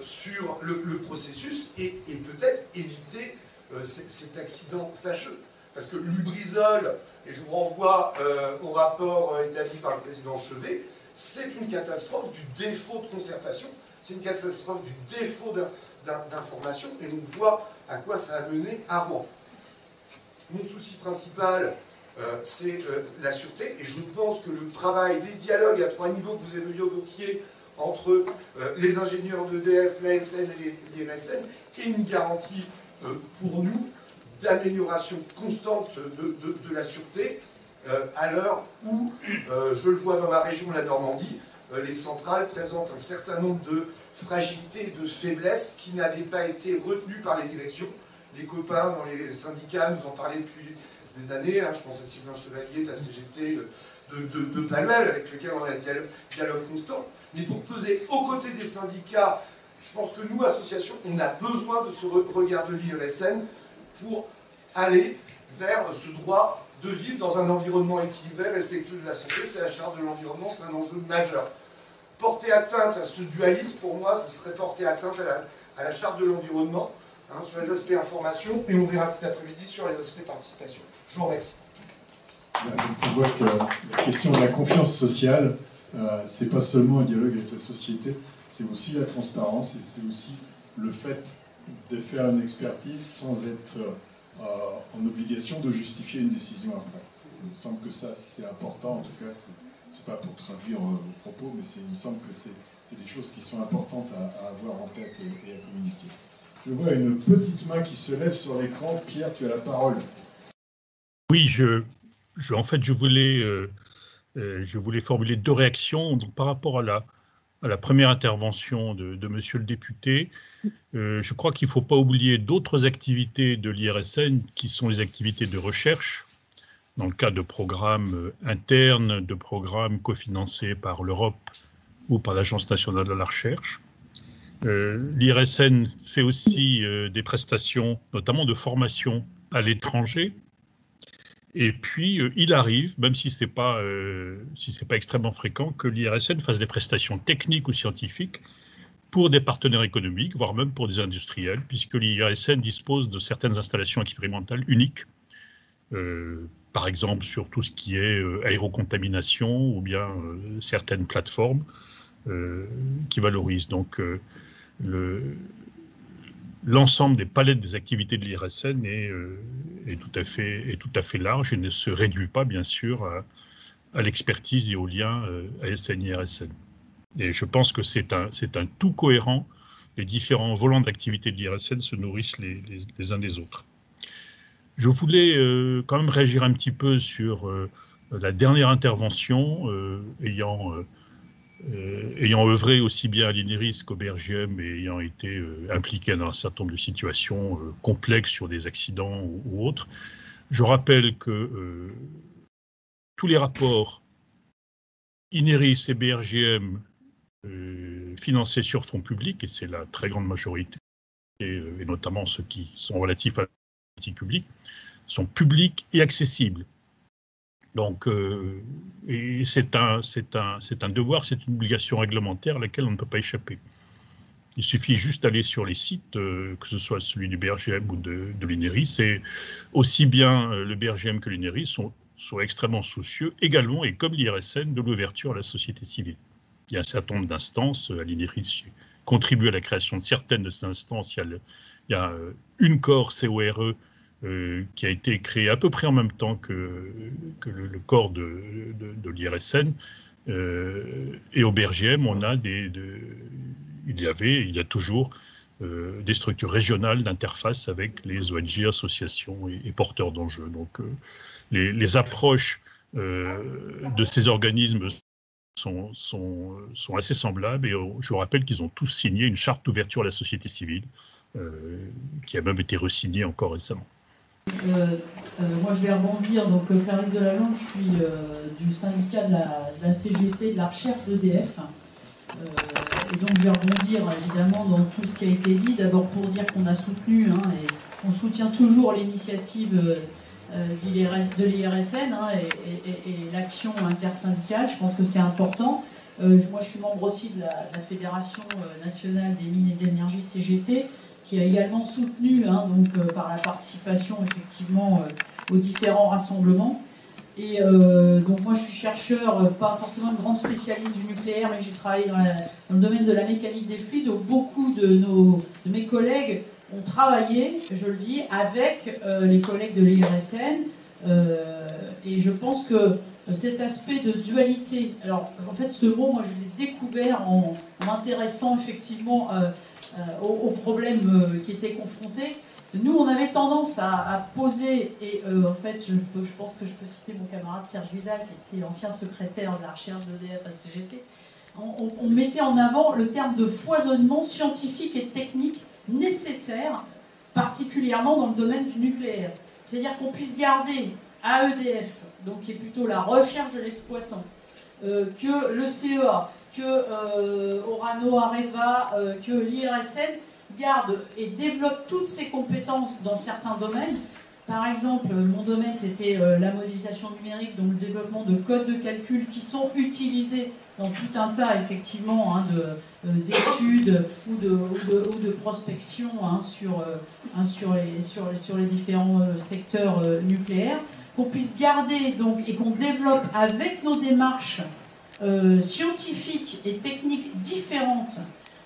[SPEAKER 12] sur le processus et peut-être éviter cet accident fâcheux. Parce que Lubrizol, et je vous renvoie au rapport établi par le président Chevet, c'est une catastrophe du défaut de concertation, c'est une catastrophe du défaut d'information, et on voit à quoi ça a mené à Rouen. Mon souci principal, c'est la sûreté, et je pense que le travail, les dialogues à 3 niveaux que vous évoquiez entre les ingénieurs d'EDF, l'ASN et l'IRSN, est une garantie pour nous d'amélioration constante de la sûreté, à l'heure où, je le vois dans ma région, la Normandie, les centrales présentent un certain nombre de fragilités et de faiblesses qui n'avaient pas été retenues par les directions. Les copains dans les syndicats nous en parlaient depuis des années, hein, je pense à Sylvain Chevalier de la CGT de Palmel, avec lequel on a un dialogue constant. Mais pour peser aux côtés des syndicats, je pense que nous, associations, on a besoin de ce regard de l'IRSN pour aller vers ce droit de vivre dans un environnement équilibré, respectueux de la santé. C'est la charte de l'environnement, c'est un enjeu majeur. Porter atteinte à ce dualisme, pour moi, ça serait porter atteinte à la charte de l'environnement, hein, sur les aspects information, et on verra cet après-midi sur les aspects participation. Je vous remercie.
[SPEAKER 7] On voit que la question de la confiance sociale, c'est pas seulement un dialogue avec la société, c'est aussi la transparence et c'est aussi le fait de faire une expertise sans être en obligation de justifier une décision après. Il me semble que ça, c'est important, en tout cas, c'est pas pour traduire vos propos, mais il me semble que c'est des choses qui sont importantes à avoir en tête et à communiquer. Je vois une petite main qui se lève sur l'écran. Pierre, tu as la parole.
[SPEAKER 4] Oui, en fait, je voulais formuler 2 réactions. Donc, par rapport à la première intervention de monsieur le député, je crois qu'il ne faut pas oublier d'autres activités de l'IRSN qui sont les activités de recherche, dans le cas de programmes internes, de programmes cofinancés par l'Europe ou par l'Agence nationale de la recherche. L'IRSN fait aussi des prestations, notamment de formation à l'étranger. Et puis, il arrive, même si ce n'est pas extrêmement fréquent, que l'IRSN fasse des prestations techniques ou scientifiques pour des partenaires économiques, voire même pour des industriels, puisque l'IRSN dispose de certaines installations expérimentales uniques, par exemple sur tout ce qui est aérocontamination ou bien certaines plateformes qui valorisent. Donc, l'ensemble des palettes des activités de l'IRSN est tout à fait large et ne se réduit pas, bien sûr, à l'expertise et au lien ASN-IRSN. Et je pense que c'est un tout cohérent. Les différents volants d'activité de l'IRSN se nourrissent les uns des autres. Je voulais quand même réagir un petit peu sur la dernière intervention, ayant œuvré aussi bien à l'INERIS qu'au BRGM et ayant été impliqué dans un certain nombre de situations complexes sur des accidents ou autres. Je rappelle que tous les rapports INERIS et BRGM financés sur fonds publics, et c'est la très grande majorité, et notamment ceux qui sont relatifs à la politique publique, sont publics et accessibles. Donc, et c'est un devoir, c'est une obligation réglementaire à laquelle on ne peut pas échapper. Il suffit juste d'aller sur les sites, que ce soit celui du BRGM ou de l'INERIS, et aussi bien le BRGM que l'INERIS sont extrêmement soucieux également, et comme l'IRSN, de l'ouverture à la société civile. Il y a un certain nombre d'instances, à l'INERIS, j'ai contribué à la création de certaines de ces instances. Il y a une corps CORE qui a été créée à peu près en même temps que le corps de l'IRSN. Et au BRGM, il y a toujours des structures régionales d'interface avec les ONG, associations et porteurs d'enjeux. Donc les approches de ces organismes sont assez semblables, et je vous rappelle qu'ils ont tous signé une charte d'ouverture à la société civile qui a même été re-signée encore récemment.
[SPEAKER 13] Moi je vais rebondir, donc Clarisse Delalande, je suis du syndicat de la CGT de la recherche d'EDF. Et donc je vais rebondir évidemment dans tout ce qui a été dit, d'abord pour dire qu'on a soutenu et on soutient toujours l'initiative de l'IRSN et l'action intersyndicale. Je pense que c'est important. Moi je suis membre aussi de la Fédération nationale des mines et d'énergie CGT, qui a également soutenu par la participation effectivement aux différents rassemblements. Et donc moi je suis chercheur, pas forcément une grande spécialiste du nucléaire, mais j'ai travaillé dans le domaine de la mécanique des fluides. Donc beaucoup de mes collègues ont travaillé, je le dis, avec les collègues de l'IRSN. Et je pense que cet aspect de dualité, alors en fait ce mot, moi je l'ai découvert en m'intéressant effectivement aux problèmes qui étaient confrontés. Nous, on avait tendance à poser, et en fait, je pense que je peux citer mon camarade Serge Vidal, qui était ancien secrétaire de la recherche d'EDF à CGT. On mettait en avant le terme de foisonnement scientifique et technique nécessaire, particulièrement dans le domaine du nucléaire. C'est-à-dire qu'on puisse garder à EDF, donc qui est plutôt la recherche de l'exploitant, que le CEA, que Orano, Areva, que l'IRSN garde et développe toutes ses compétences dans certains domaines. Par exemple, mon domaine, c'était la modélisation numérique, donc le développement de codes de calcul qui sont utilisés dans tout un tas, effectivement, d'études ou de prospection sur les différents secteurs nucléaires, qu'on puisse garder donc, et qu'on développe avec nos démarches scientifiques et techniques différentes,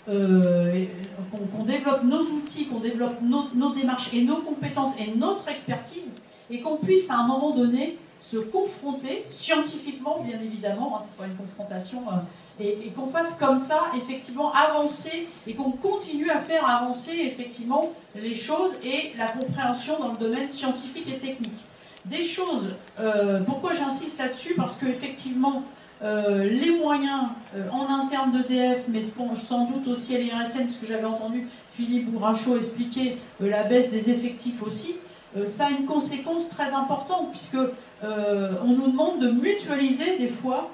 [SPEAKER 13] qu'on développe nos outils, qu'on développe nos démarches et nos compétences et notre expertise, et qu'on puisse à un moment donné se confronter scientifiquement, bien évidemment, c'est pas une confrontation, et qu'on fasse comme ça effectivement avancer, et qu'on continue à faire avancer effectivement les choses et la compréhension dans le domaine scientifique et technique. Des choses, pourquoi j'insiste là-dessus, parce que effectivement les moyens en interne d'EDF, mais sans doute aussi à l'IRSN, parce que j'avais entendu Philippe Bourrachaud expliquer la baisse des effectifs aussi, ça a une conséquence très importante, puisque on nous demande de mutualiser des fois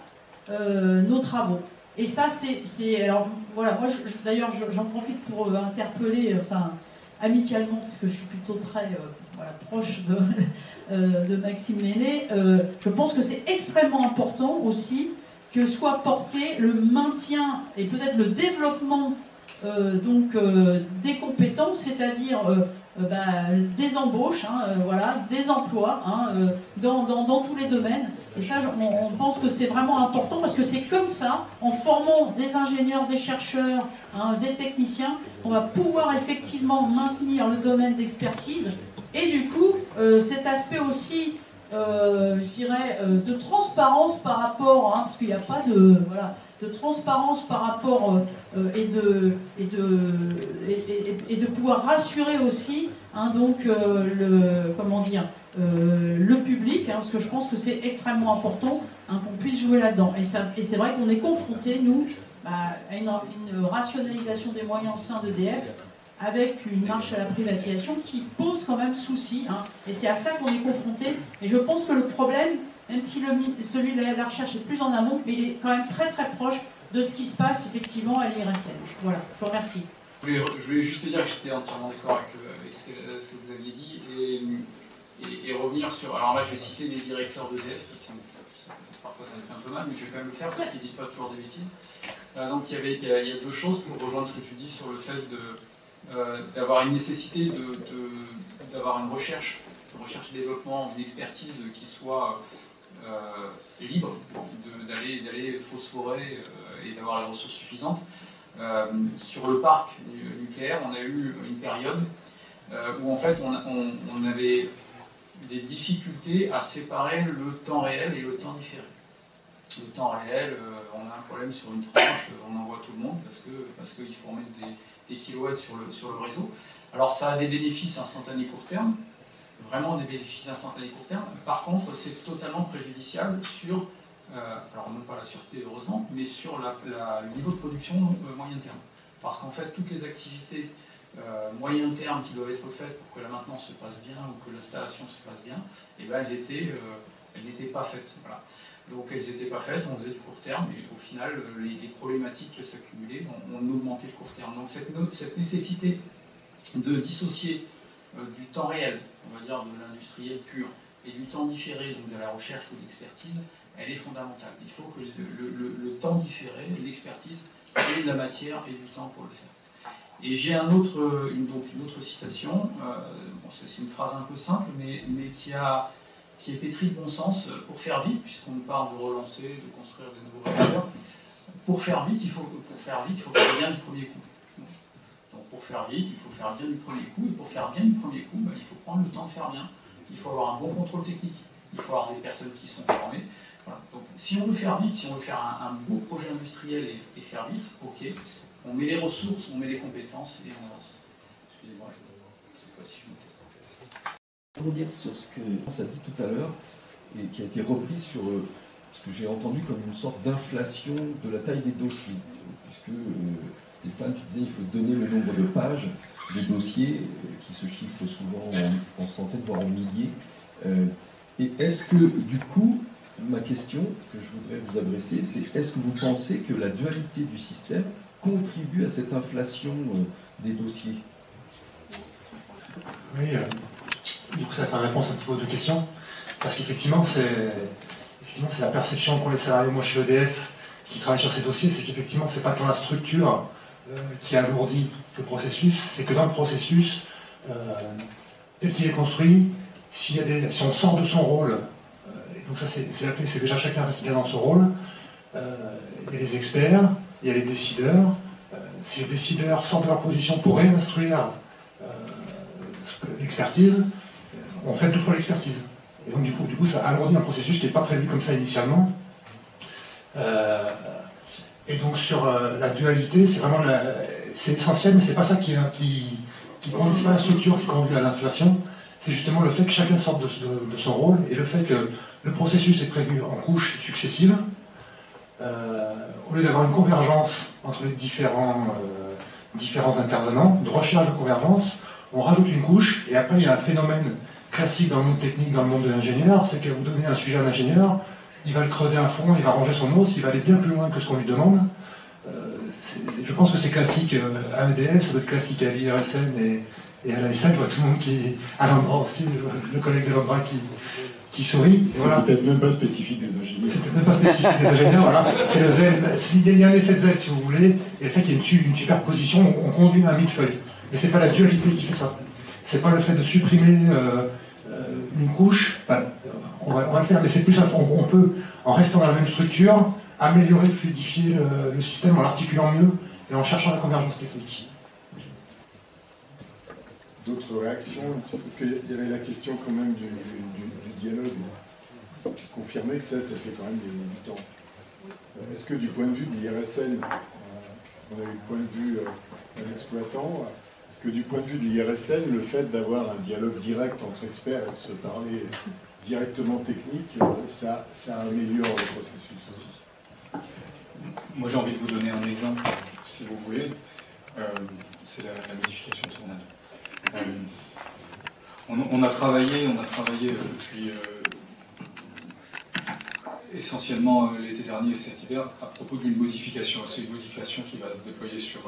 [SPEAKER 13] nos travaux. Et ça, c'est alors voilà, moi d'ailleurs j'en profite pour interpeller, amicalement, parce que je suis plutôt très proche de Maxime Lenné, je pense que c'est extrêmement important aussi que soit porté le maintien et peut-être le développement des compétences, c'est-à-dire des embauches, des emplois dans tous les domaines. Et ça, on pense que c'est vraiment important, parce que c'est comme ça, en formant des ingénieurs, des chercheurs, des techniciens, on va pouvoir effectivement maintenir le domaine d'expertise. Et du coup, cet aspect aussi, je dirais, de transparence par rapport, parce qu'il n'y a pas de transparence par rapport et de pouvoir rassurer aussi le public, parce que je pense que c'est extrêmement important qu'on puisse jouer là-dedans. Et c'est vrai qu'on est confronté, nous, à une rationalisation des moyens au sein d'EDF, avec une marche à la privatisation qui pose quand même souci, et c'est à ça qu'on est confronté. Et je pense que le problème, même si celui de la recherche est plus en amont, mais il est quand même très très proche de ce qui se passe effectivement à l'IRSN. Voilà, je vous remercie.
[SPEAKER 6] Je voulais juste dire que j'étais entièrement d'accord avec ce que vous aviez dit, et revenir sur... Alors là, je vais citer les directeurs d'EDF, parfois ça me fait un peu mal, mais je vais quand même le faire parce qu'ils disent pas toujours des bêtises. Donc il y a deux choses pour rejoindre ce que tu dis sur le fait d'avoir une nécessité d'avoir une recherche développement, une expertise qui soit libre d'aller phosphorer et d'avoir les ressources suffisantes. Sur le parc nucléaire, on a eu une période où en fait on avait des difficultés à séparer le temps réel et le temps différé. Le temps réel, on a un problème sur une tranche, on envoie tout le monde parce qu'il faut remettre des kilowatts sur le réseau. Alors ça a des bénéfices instantanés court terme, vraiment des bénéfices instantanés court terme. Par contre, c'est totalement préjudiciable sur, alors non pas la sûreté heureusement, mais sur le niveau de production moyen terme. Parce qu'en fait, toutes les activités moyen terme qui doivent être faites pour que la maintenance se passe bien ou que l'installation se passe bien, et ben elles n'étaient pas faites. Voilà. Donc elles n'étaient pas faites, on faisait du court terme, et au final, les problématiques s'accumulaient, on augmentait le court terme. Donc cette nécessité de dissocier du temps réel, on va dire de l'industriel pur, et du temps différé, donc de la recherche ou de l'expertise, elle est fondamentale. Il faut que le temps différé, l'expertise, ait de la matière et du temps pour le faire. Et j'ai une autre citation, c'est une phrase un peu simple, mais qui est pétrie de bon sens. Pour faire vite, puisqu'on nous parle de relancer, de construire de nouveaux réacteurs, pour faire vite, il faut faire bien du premier coup. Donc pour faire vite, il faut faire bien du premier coup, et pour faire bien du premier coup, il faut prendre le temps de faire bien. Il faut avoir un bon contrôle technique, il faut avoir des personnes qui sont formées. Voilà. Donc si on veut faire vite, si on veut faire un beau projet industriel et faire vite, ok, on met les ressources, on met les compétences et on avance. Excusez-moi, cette fois-ci je me
[SPEAKER 1] Pour dire sur ce que ça dit tout à l'heure, et qui a été repris sur ce que j'ai entendu comme une sorte d'inflation de la taille des dossiers, puisque Stéphane, tu disais il faut donner le nombre de pages des dossiers, qui se chiffrent souvent en centaines, voire en milliers. Et est-ce que, du coup, ma question que je voudrais vous adresser, c'est est-ce que vous pensez que la dualité du système contribue à cette inflation des dossiers?
[SPEAKER 8] Oui, du coup ça fait une réponse un petit peu aux deux questions, parce qu'effectivement c'est la perception qu'ont les salariés, moi chez EDF, qui travaillent sur ces dossiers, c'est qu'effectivement c'est pas tant la structure qui alourdit le processus, c'est que dans le processus, tel qu'il est construit, si on sort de son rôle, et donc ça c'est la clé, c'est déjà chacun reste bien dans son rôle, il y a les experts, il y a les décideurs, si les décideurs sortent de leur position pour réinstruire l'expertise, on fait deux fois l'expertise. Et donc du coup ça alourdit un processus qui n'est pas prévu comme ça initialement. Et donc sur la dualité, c'est vraiment c'est essentiel, mais c'est pas ça qui conduit, c'est pas la structure qui conduit à l'inflation, c'est justement le fait que chacun sorte de son rôle et le fait que le processus est prévu en couches successives. Au lieu d'avoir une convergence entre les différents intervenants, de recherche de convergence, on rajoute une couche, et après il y a un phénomène classique dans le monde technique, dans le monde de l'ingénieur, c'est que vous donnez un sujet à l'ingénieur, il va le creuser à fond, il va ranger son os, il va aller bien plus loin que ce qu'on lui demande. Je pense que c'est classique à EDF, ça doit être classique à l'IRSN et à l'ASN, je vois tout le monde qui... à l'endroit aussi, le collègue de l'endroit qui sourit.
[SPEAKER 7] C'est voilà. Peut-être même pas spécifique des ingénieurs.
[SPEAKER 8] C'est peut-être même pas spécifique des ingénieurs, voilà. C'est le zèle. Il y a un effet de zèle, si vous voulez, et le fait qu'il y ait une superposition, on conduit un millefeuille. Mais c'est pas la dualité qui fait ça. C'est pas le fait de supprimer une couche, on va le faire, mais c'est plus on peut, en restant dans la même structure, améliorer, fluidifier le système en l'articulant mieux et en cherchant la convergence technique.
[SPEAKER 7] D'autres réactions? Parce qu'il y avait la question quand même du dialogue. Confirmer que ça fait quand même du temps. Est-ce que du point de vue de l'IRSN, on a eu le point de vue d'un exploitant, est-ce que du point de vue de l'IRSN, le fait d'avoir un dialogue direct entre experts et de se parler directement technique, ça améliore le processus aussi?
[SPEAKER 2] Moi j'ai envie de vous donner un exemple, si vous voulez. C'est la modification de tournade. On a travaillé depuis essentiellement l'été dernier et cet hiver à propos d'une modification. C'est une modification qui va se déployer sur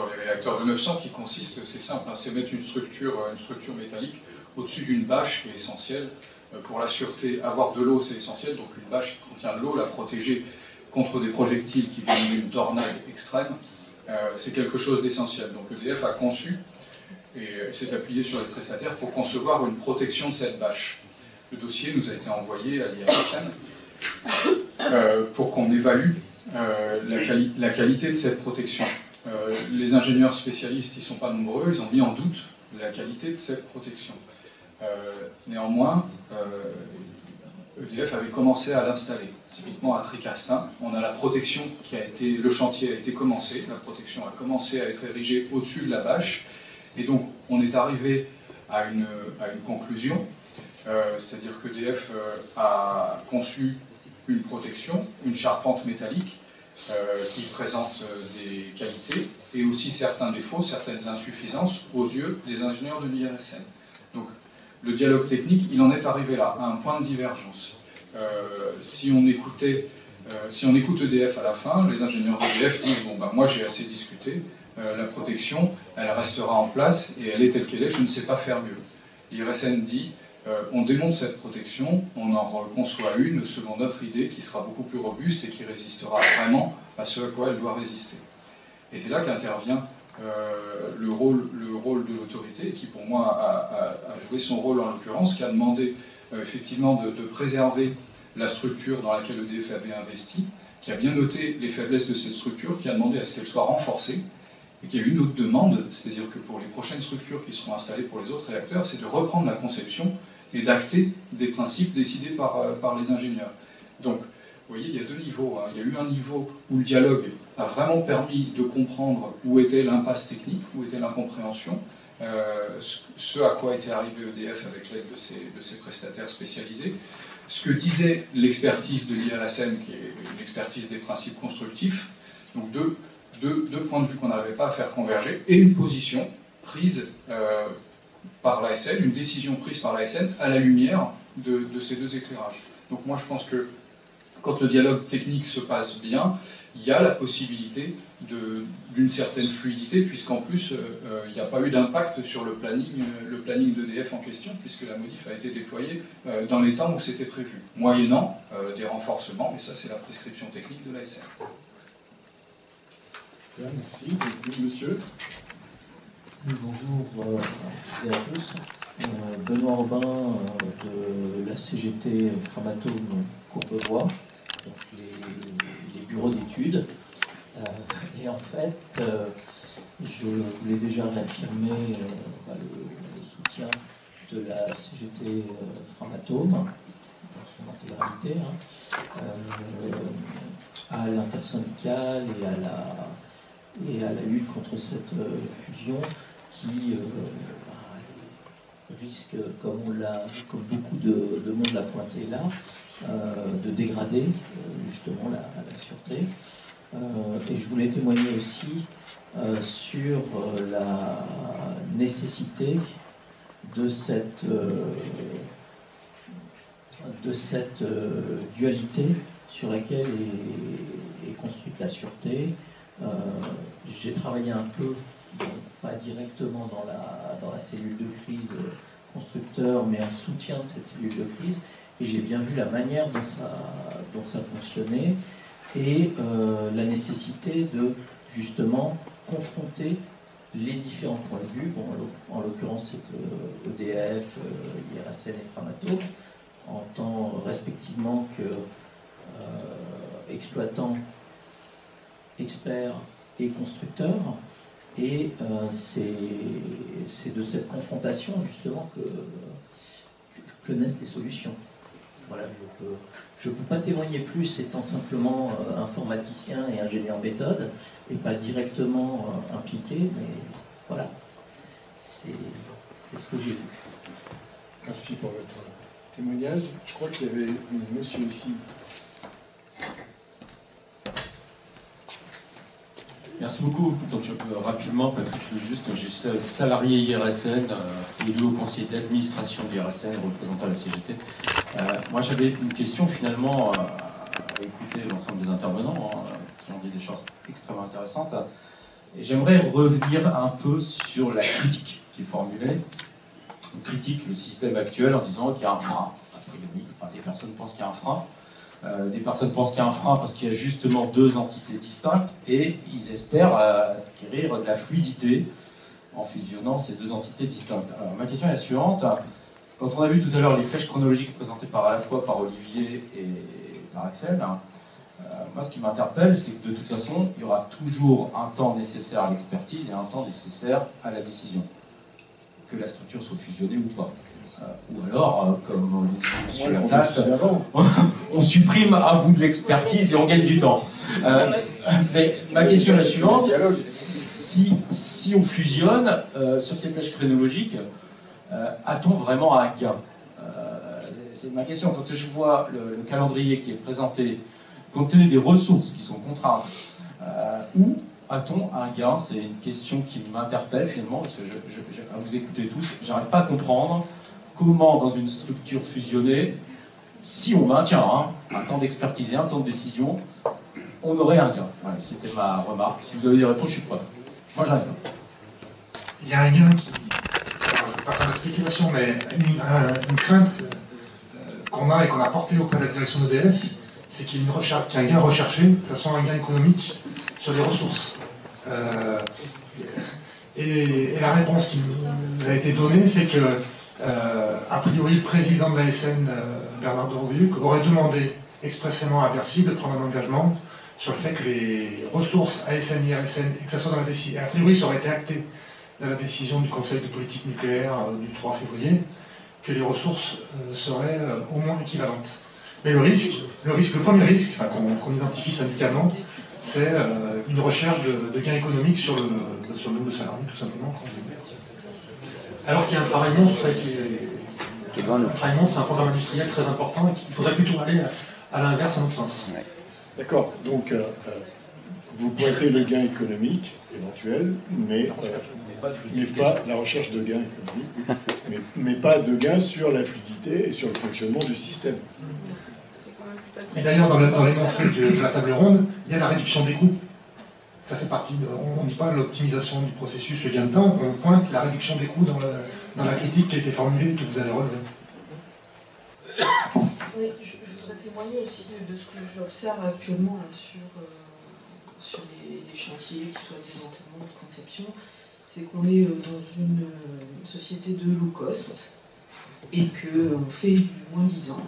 [SPEAKER 2] les réacteurs de 900 qui consiste, c'est simple, c'est mettre une structure métallique au-dessus d'une bâche qui est essentielle pour la sûreté. Avoir de l'eau, c'est essentiel, donc une bâche qui contient de l'eau, la protéger contre des projectiles qui viennent d'une tornade extrême, c'est quelque chose d'essentiel. Donc EDF a conçu et s'est appuyé sur les prestataires pour concevoir une protection de cette bâche. Le dossier nous a été envoyé à l'IRSN pour qu'on évalue la qualité de cette protection. Les ingénieurs spécialistes, ils ne sont pas nombreux, ils ont mis en doute la qualité de cette protection. Néanmoins, EDF avait commencé à l'installer. Typiquement à Tricastin, on a la protection le chantier a été commencé, la protection a commencé à être érigée au-dessus de la bâche, et donc on est arrivé à une conclusion, c'est-à-dire qu'EDF a conçu une protection, une charpente métallique, qui présente des qualités et aussi certains défauts, certaines insuffisances aux yeux des ingénieurs de l'IRSN. Donc le dialogue technique, il en est arrivé là, à un point de divergence. Si on écoute EDF à la fin, les ingénieurs d'EDF disent bon ben moi j'ai assez discuté, la protection elle restera en place et elle est telle qu'elle est, je ne sais pas faire mieux. L'IRSN dit on démonte cette protection, on en reconçoit une selon notre idée qui sera beaucoup plus robuste et qui résistera vraiment à ce à quoi elle doit résister. Et c'est là qu'intervient le rôle de l'autorité, qui pour moi a joué son rôle en l'occurrence, qui a demandé effectivement de préserver la structure dans laquelle EDF avait investi, qui a bien noté les faiblesses de cette structure, qui a demandé à ce qu'elle soit renforcée, et qui a eu une autre demande, c'est-à-dire que pour les prochaines structures qui seront installées pour les autres réacteurs, c'est de reprendre la conception et d'acter des principes décidés par les ingénieurs. Donc, vous voyez, il y a deux niveaux. Il y a eu un niveau où le dialogue a vraiment permis de comprendre où était l'impasse technique, où était l'incompréhension, ce à quoi était arrivé EDF avec l'aide de ses prestataires spécialisés, ce que disait l'expertise de l'IRSN, qui est une expertise des principes constructifs, donc deux points de vue qu'on n'arrivait pas à faire converger, et une position prise par l'ASN, une décision prise par l'ASN à la lumière de ces deux éclairages. Donc moi je pense que quand le dialogue technique se passe bien, il y a la possibilité d'une certaine fluidité, puisqu'en plus il n'y a pas eu d'impact sur le planning d'EDF en question, puisque la modif a été déployée dans les temps où c'était prévu, moyennant des renforcements, et ça c'est la prescription technique de l'ASN.
[SPEAKER 7] Merci. Donc, monsieur.
[SPEAKER 14] Bonjour à tous. Benoît Robin de la CGT Framatome Courbevoie, donc les bureaux d'études. Et en fait, je voulais déjà réaffirmer le soutien de la CGT Framatome, dans son intégralité, à l'intersyndicale et à la lutte contre cette fusion qui risque, comme beaucoup de monde l'a pointé là, de dégrader justement la sûreté. Et je voulais témoigner aussi sur la nécessité de cette dualité sur laquelle est construite la sûreté. J'ai travaillé un peu, pas directement dans la cellule de crise constructeur, mais en soutien de cette cellule de crise, et j'ai bien vu la manière dont ça fonctionnait, et la nécessité de justement confronter les différents points de vue, en l'occurrence c'est EDF, IRSN et Framatome, en tant respectivement que exploitants, experts et constructeurs, et c'est de cette confrontation justement que naissent les solutions. Voilà, je ne peux pas témoigner plus étant simplement informaticien et ingénieur méthode, et pas directement impliqué, mais voilà, c'est ce que j'ai vu.
[SPEAKER 7] Merci pour votre témoignage. Je crois qu'il y avait un monsieur ici.
[SPEAKER 15] Merci beaucoup. Donc, rapidement, Patrick Lejuste, je suis salarié IRSN, élu au conseil d'administration de l'IRSN et représentant la CGT. Moi, j'avais une question finalement à écouter l'ensemble des intervenants qui ont dit des choses extrêmement intéressantes. Et j'aimerais revenir un peu sur la critique qui est formulée. On critique le système actuel en disant qu'il y a un frein. A priori, enfin, des personnes pensent qu'il y a un frein. Des personnes pensent qu'il y a un frein parce qu'il y a justement deux entités distinctes et ils espèrent acquérir de la fluidité en fusionnant ces deux entités distinctes. Alors ma question est la suivante. Quand on a vu tout à l'heure les flèches chronologiques présentées à la fois par Olivier et d'Arexel. Moi, ce qui m'interpelle, c'est que de toute façon, il y aura toujours un temps nécessaire à l'expertise et un temps nécessaire à la décision, que la structure soit fusionnée ou pas. Ou alors, comme dit M. Laplace, on supprime un bout de l'expertise et on gagne du temps. Mais ma question est la suivante. Si on fusionne sur cette plage chronologique, a-t-on vraiment un gain? C'est ma question. Quand je vois le calendrier qui est présenté, compte tenu des ressources qui sont contraintes, où a-t-on un gain? C'est une question qui m'interpelle finalement, parce que à vous écouter tous, j'arrive pas à comprendre comment dans une structure fusionnée, si on maintient un temps d'expertise et un temps de décision, on aurait un gain. Ouais, c'était ma remarque. Si vous avez des réponses, je suis prêt. Moi, j'arrive.
[SPEAKER 8] Il y a un gain qui, pas faire de spéculation, mais une crainte qu'on a et qu'on a portée auprès de la direction d'EDF, c'est qu'il y ait un gain recherché, que ce soit un gain économique sur les ressources. Et la réponse qui nous a été donnée, c'est que, a priori, le président de l'ASN, Bernard Dorvieux, aurait demandé expressément à Bercy de prendre un engagement sur le fait que les ressources ASN, IRSN, et que ça soit dans la décision, a priori, ça aurait été acté dans la décision du Conseil de politique nucléaire du 3 février, que les ressources seraient au moins équivalentes. Mais le premier risque qu'on identifie syndicalement, c'est une recherche de gains économiques sur le nombre de salariés, tout simplement. Alors qu'il y a un travail monstre c'est un programme industriel très important et qu'il faudrait plutôt aller à l'inverse, à notre sens.
[SPEAKER 9] D'accord, donc vous pointez le gain économique éventuel, mais pas la recherche de gains économiques, mais pas de gains sur la fluidité et sur le fonctionnement du système.
[SPEAKER 8] Et d'ailleurs, dans l'énoncé de la table ronde, il y a la réduction des coûts. Ça fait partie on ne dit pas l'optimisation du processus, le gain de temps, on pointe la réduction des coûts dans la critique qui a été formulée, que vous avez relevée.
[SPEAKER 5] Oui, je voudrais témoigner aussi de ce que j'observe actuellement sur les chantiers, qui soient de démantèlement, de conception, c'est qu'on est dans une société de low cost et qu'on fait du moins 10 ans.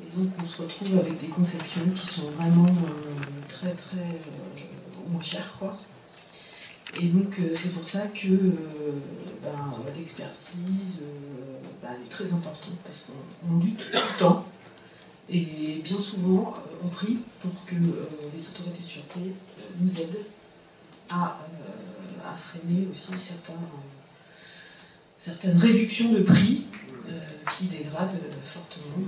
[SPEAKER 5] Et donc on se retrouve avec des conceptions qui sont vraiment très très moins chères, quoi. Et donc c'est pour ça que l'expertise est très importante, parce qu'on lutte tout le temps et bien souvent on prie pour que les autorités de sûreté nous aident à freiner aussi certaines réductions de prix qui dégradent fortement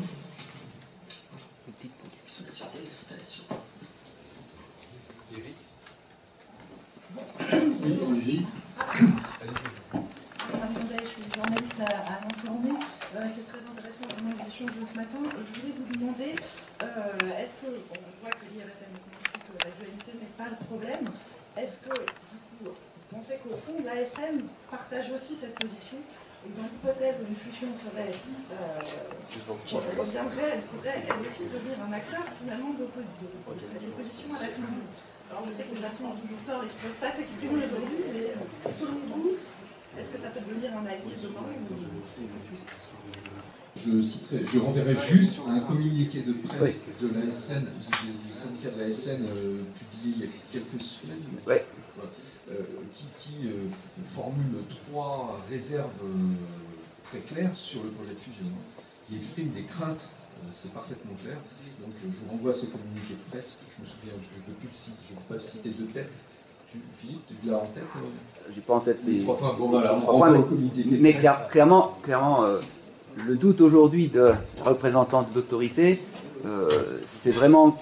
[SPEAKER 5] sur des installations.
[SPEAKER 9] Allez-y.
[SPEAKER 16] Je suis journaliste à l'informé. C'est très intéressant vraiment l'échange de ce matin. Je voulais vous demander, est-ce que, on voit que l'IRSN est l'actualité n'est pas le problème, est-ce que, du coup, vous pensez qu'au fond, l'ASN partage aussi cette position et dans l'hypothèse où une fusion serait reviendrait, elle pourrait elle aussi devenir un acteur finalement de l'opposition à la fusion. Alors je sais que les absents ont toujours tort et qu'ils ne peuvent pas s'exprimer aujourd'hui, mais selon vous, est-ce que ça peut devenir un allié demain?
[SPEAKER 10] Je renverrai juste un communiqué de presse de l'ASN, du syndicat de l'ASN publié il y a quelques semaines, qui formule 3 réserves très claires sur le projet de fusion, qui exprime des craintes, c'est parfaitement clair. Donc je vous renvoie à ce communiqué de presse, je me souviens, je ne peux pas le citer de tête. Philippe, tu l'as en tête?
[SPEAKER 17] J'ai pas en tête les
[SPEAKER 10] 3 points. Bon, voilà,
[SPEAKER 17] mais clairement, le doute aujourd'hui de représentants de l'autorité, c'est vraiment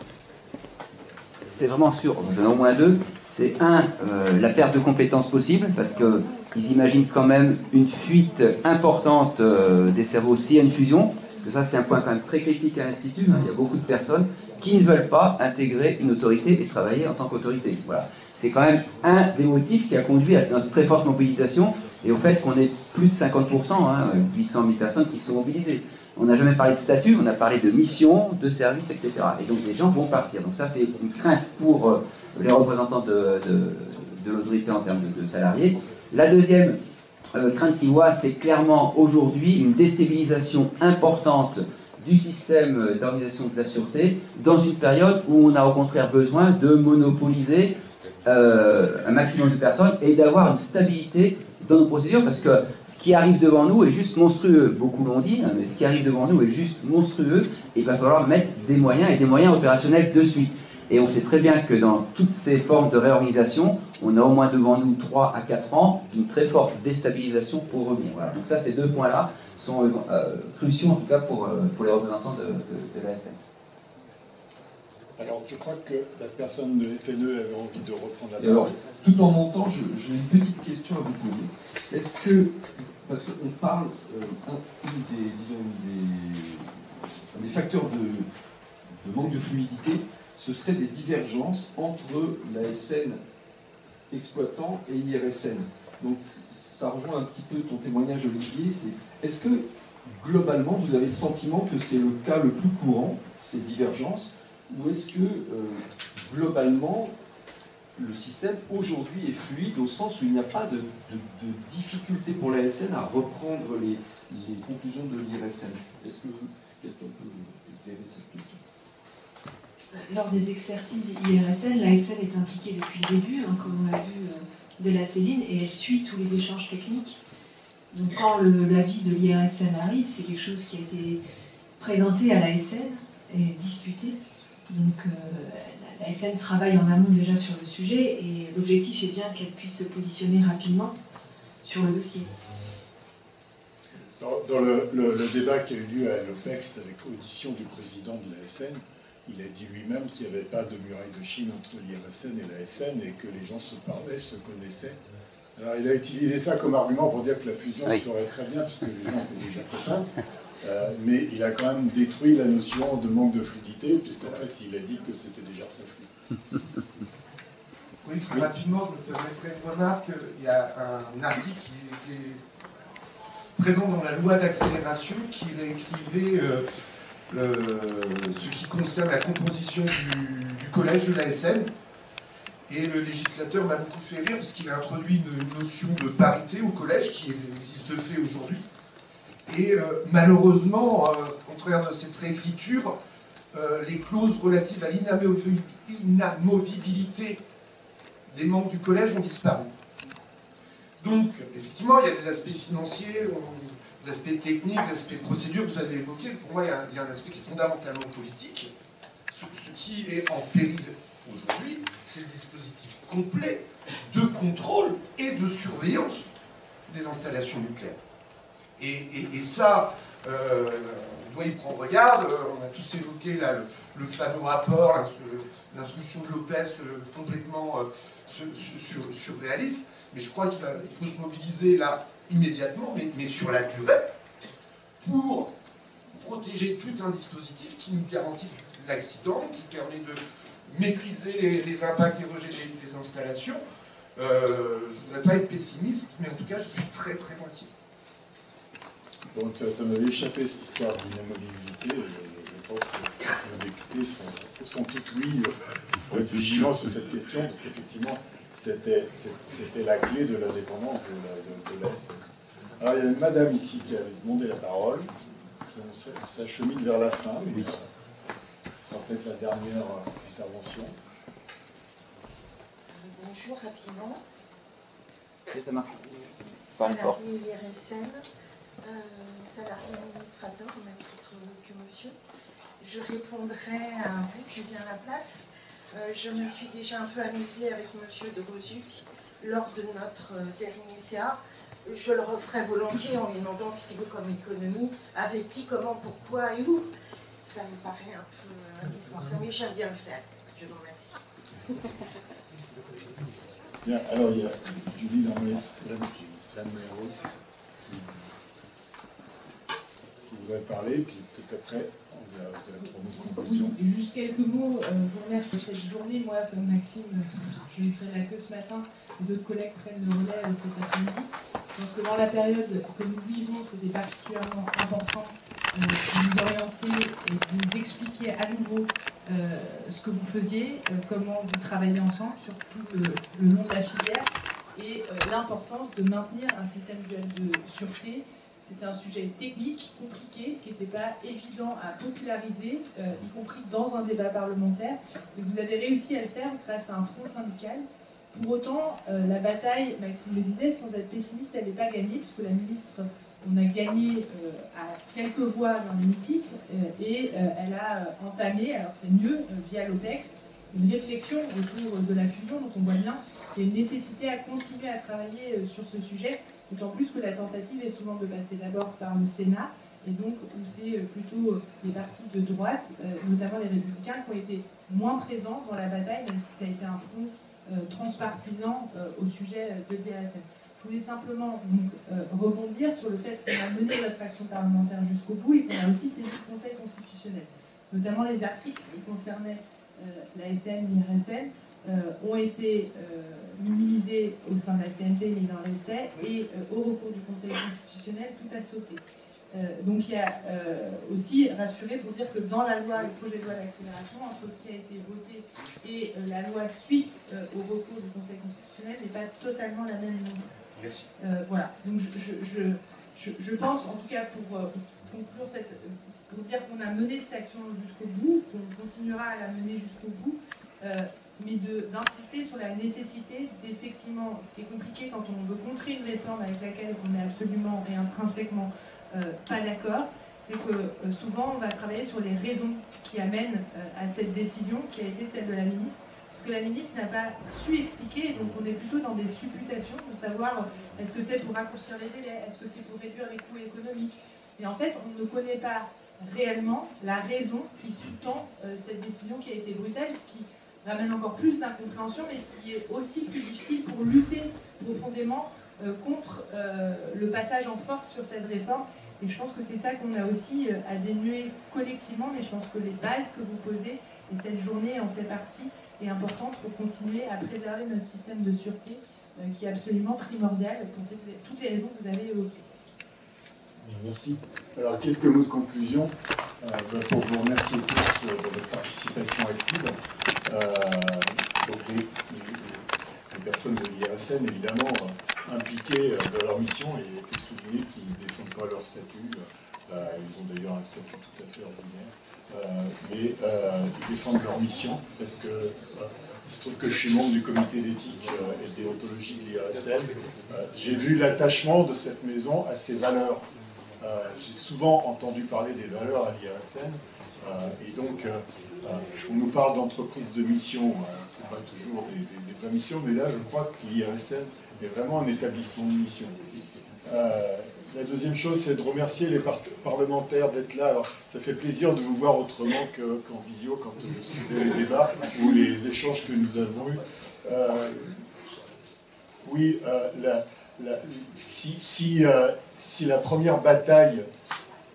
[SPEAKER 17] sur, au moins 2. C'est la perte de compétences possible, parce qu'ils imaginent quand même une fuite importante des cerveaux s'il y a une fusion, parce que ça c'est un point quand même très critique à l'Institut, il y a beaucoup de personnes qui ne veulent pas intégrer une autorité et travailler en tant qu'autorité. Voilà. C'est quand même un des motifs qui a conduit à notre très forte mobilisation et au fait qu'on ait plus de 50%, 800 000 personnes qui sont mobilisées. On n'a jamais parlé de statut, on a parlé de mission, de service, etc. Et donc les gens vont partir. Donc ça c'est une crainte pour les représentants de l'autorité en termes de salariés. La deuxième crainte qu'ils voient, c'est clairement aujourd'hui une déstabilisation importante du système d'organisation de la sûreté dans une période où on a au contraire besoin de monopoliser un maximum de personnes et d'avoir une stabilité dans nos procédures, parce que ce qui arrive devant nous est juste monstrueux. Beaucoup l'ont dit, hein, mais ce qui arrive devant nous est juste monstrueux, et il va falloir mettre des moyens, et des moyens opérationnels de suite. Et on sait très bien que dans toutes ces formes de réorganisation, on a au moins devant nous 3 à 4 ans d'une très forte déstabilisation pour revenir. Voilà. Donc ça, ces deux points-là sont cruciaux, en tout cas pour les représentants de l'ASN.
[SPEAKER 9] Alors, je crois que la personne de FNE avait envie de reprendre la parole.
[SPEAKER 1] Alors, tout en montant, j'ai une petite question à vous poser. Est-ce que, parce qu'on parle, des facteurs de manque de fluidité, ce serait des divergences entre l'ASN exploitant et IRSN. Donc, ça rejoint un petit peu ton témoignage, Olivier. Est-ce que, globalement, vous avez le sentiment que c'est le cas le plus courant, ces divergences, ou est-ce que, globalement, le système aujourd'hui est fluide au sens où il n'y a pas de difficulté pour l'ASN à reprendre les conclusions de l'IRSN? Est-ce que quelqu'un peut éclairer cette question?
[SPEAKER 3] Lors des expertises IRSN, l'ASN est impliquée depuis le début, hein, comme on l'a vu dès la saisine, et elle suit tous les échanges techniques. Donc quand l'avis de l'IRSN arrive, c'est quelque chose qui a été présenté à l'ASN et discuté. Donc l'ASN travaille en amont déjà sur le sujet, et l'objectif est bien qu'elle puisse se positionner rapidement sur le dossier.
[SPEAKER 9] Dans le débat qui a eu lieu à l'OPEX avec audition du président de l'ASN, il a dit lui-même qu'il n'y avait pas de muraille de Chine entre l'IRSN et l'ASN et que les gens se parlaient, se connaissaient. Alors il a utilisé ça comme argument pour dire que la fusion se ferait très bien puisque les gens étaient déjà copains. Mais il a quand même détruit la notion de manque de fluidité puisqu'en fait il a dit que c'était déjà très fluide.
[SPEAKER 12] Oui, très rapidement, je me permettrai une remarque. Il y a un article qui est présent dans la loi d'accélération qui écrivait ce qui concerne la composition du collège de l'ASN. Et le législateur m'a beaucoup fait rire parce qu'il a introduit une notion de parité au collège qui existe de fait aujourd'hui. Et malheureusement, au contraire de cette réécriture, les clauses relatives à l'inamovibilité des membres du collège ont disparu. Donc, effectivement, il y a des aspects financiers, des aspects techniques, des aspects procédures que vous avez évoqués. Pour moi, il y a un aspect qui est fondamentalement politique. Ce qui est en péril aujourd'hui, c'est le dispositif complet de contrôle et de surveillance des installations nucléaires. Et ça, on doit y prendre garde. On a tous évoqué là, le fameux rapport, l'instruction de l'OPEX complètement surréaliste. Mais je crois qu'il faut se mobiliser là immédiatement, mais sur la durée, pour protéger tout un dispositif qui nous garantit l'accident, qui permet de maîtriser les impacts et rejets des installations. Je ne voudrais pas être pessimiste, mais en tout cas, je suis très très inquiet.
[SPEAKER 9] Donc ça m'avait échappé cette histoire d'inamovibilité. Je pense que les députés sont tout oui pour être vigilants sur cette question, parce qu'effectivement, c'était la clé de l'indépendance de l'ASN. Alors il y a une madame ici qui avait demandé la parole. Ça chemine vers la fin, mais c'est peut-être la dernière intervention.
[SPEAKER 16] Bonjour, rapidement.
[SPEAKER 17] Ça marche.
[SPEAKER 16] Salarié IRSN, salarié administrateur, au même titre que monsieur. Je répondrai à un bout, je viens à la place. Je me suis déjà un peu amusée avec monsieur de Rosuc lors de notre dernier CA. Je le referai volontiers en lui demandant ce qu'il veut comme économie, avec qui, comment, pourquoi et où. Ça me paraît un peu indispensable, mais j'aime bien le faire. Je vous remercie.
[SPEAKER 9] Bien, alors il y a Julie Lamouris qui voudrait parler, puis tout après, on va faire la conclusion.
[SPEAKER 13] Oui, juste quelques mots pour remercier cette journée. Moi, comme Maxime, je laisserai la queue ce matin, d'autres collègues prennent le relais cet après-midi. Je pense que dans la période que nous vivons, c'était particulièrement important de nous orienter et de nous expliquer à nouveau ce que vous faisiez, comment vous travaillez ensemble, surtout le long de la filière, et l'importance de maintenir un système dual de sûreté. C'était un sujet technique, compliqué, qui n'était pas évident à populariser, y compris dans un débat parlementaire. Et vous avez réussi à le faire grâce à un front syndical. Pour autant, la bataille, Maxime le disait, sans être pessimiste, elle n'est pas gagnée, puisque la ministre, on a gagné à quelques voix dans l'hémicycle, et elle a entamé, alors c'est mieux, via l'OPEX, une réflexion autour de la fusion. Donc on voit bien qu'il y a une nécessité à continuer à travailler sur ce sujet, d'autant plus que la tentative est souvent de passer d'abord par le Sénat, et donc où c'est plutôt des partis de droite, notamment les Républicains, qui ont été moins présents dans la bataille, même si ça a été un front transpartisan au sujet de l'IRSN. Je voulais simplement donc, rebondir sur le fait qu'on a mené notre action parlementaire jusqu'au bout et qu'on a aussi saisi le Conseil constitutionnel. Notamment les articles qui concernaient la SN, l'IRSN, ont été minimisés au sein de la CNT, mais dans restait, et au recours du Conseil constitutionnel, tout a sauté. Donc il y a aussi rassuré pour dire que dans la loi, le projet de loi d'accélération, entre ce qui a été voté et la loi suite au recours du Conseil constitutionnel n'est pas totalement la même non plus. Voilà. Donc je pense, en tout cas pour conclure pour dire qu'on a mené cette action jusqu'au bout, qu'on continuera à la mener jusqu'au bout, mais d'insister sur la nécessité d'effectivement, ce qui est compliqué quand on veut contrer une réforme avec laquelle on est absolument et intrinsèquement pas d'accord, c'est que souvent on va travailler sur les raisons qui amènent à cette décision qui a été celle de la ministre, que la ministre n'a pas su expliquer, donc on est plutôt dans des supputations de savoir est-ce que c'est pour raccourcir les délais, est-ce que c'est pour réduire les coûts économiques, et en fait on ne connaît pas réellement la raison qui sous-tend cette décision qui a été brutale, ce qui ramène encore plus d'incompréhension, mais ce qui est aussi plus difficile pour lutter profondément contre le passage en force sur cette réforme. Et je pense que c'est ça qu'on a aussi à dénuer collectivement, mais je pense que les bases que vous posez, et cette journée en fait partie, est importante pour continuer à préserver notre système de sûreté, qui est absolument primordial pour toutes les raisons que vous avez évoquées.
[SPEAKER 9] Merci. Alors, quelques mots de conclusion pour vous remercier tous de votre participation active. Donc les personnes de l'IRSN, évidemment, impliquées dans leur mission, et il a été souligné qu'ils ne défendent pas leur statut. Ils ont d'ailleurs un statut tout à fait ordinaire. Mais ils défendent leur mission, parce que il se trouve que je suis membre du comité d'éthique et de déontologie de l'IRSN. J'ai vu l'attachement de cette maison à ses valeurs. J'ai souvent entendu parler des valeurs à l'IRSN, et donc on nous parle d'entreprise de mission, c'est pas toujours des vraies missions, mais là je crois que l'IRSN est vraiment un établissement de mission. La deuxième chose, c'est de remercier les parlementaires d'être là. Alors, ça fait plaisir de vous voir autrement qu'en visio, quand je suivais les débats ou les échanges que nous avons eus. Oui, si la première bataille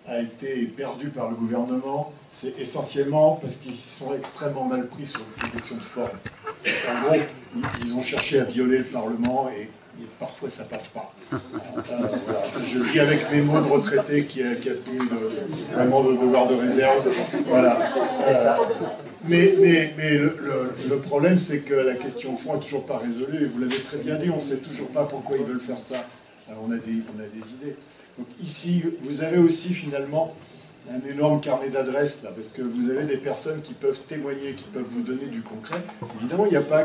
[SPEAKER 9] a été perdue par le gouvernement, c'est essentiellement parce qu'ils s'y sont extrêmement mal pris sur les questions de forme. En gros, ils ont cherché à violer le Parlement et parfois ça passe pas. Voilà. Je le dis avec mes mots de retraité qui a tenu vraiment le devoir de réserve. Voilà. Mais le problème, c'est que la question de fond n'est toujours pas résolue, et vous l'avez très bien dit, on ne sait toujours pas pourquoi ils veulent faire ça. Alors on a des idées. Donc ici, vous avez aussi finalement un énorme carnet d'adresses, là, parce que vous avez des personnes qui peuvent témoigner, qui peuvent vous donner du concret. Évidemment, il n'y a pas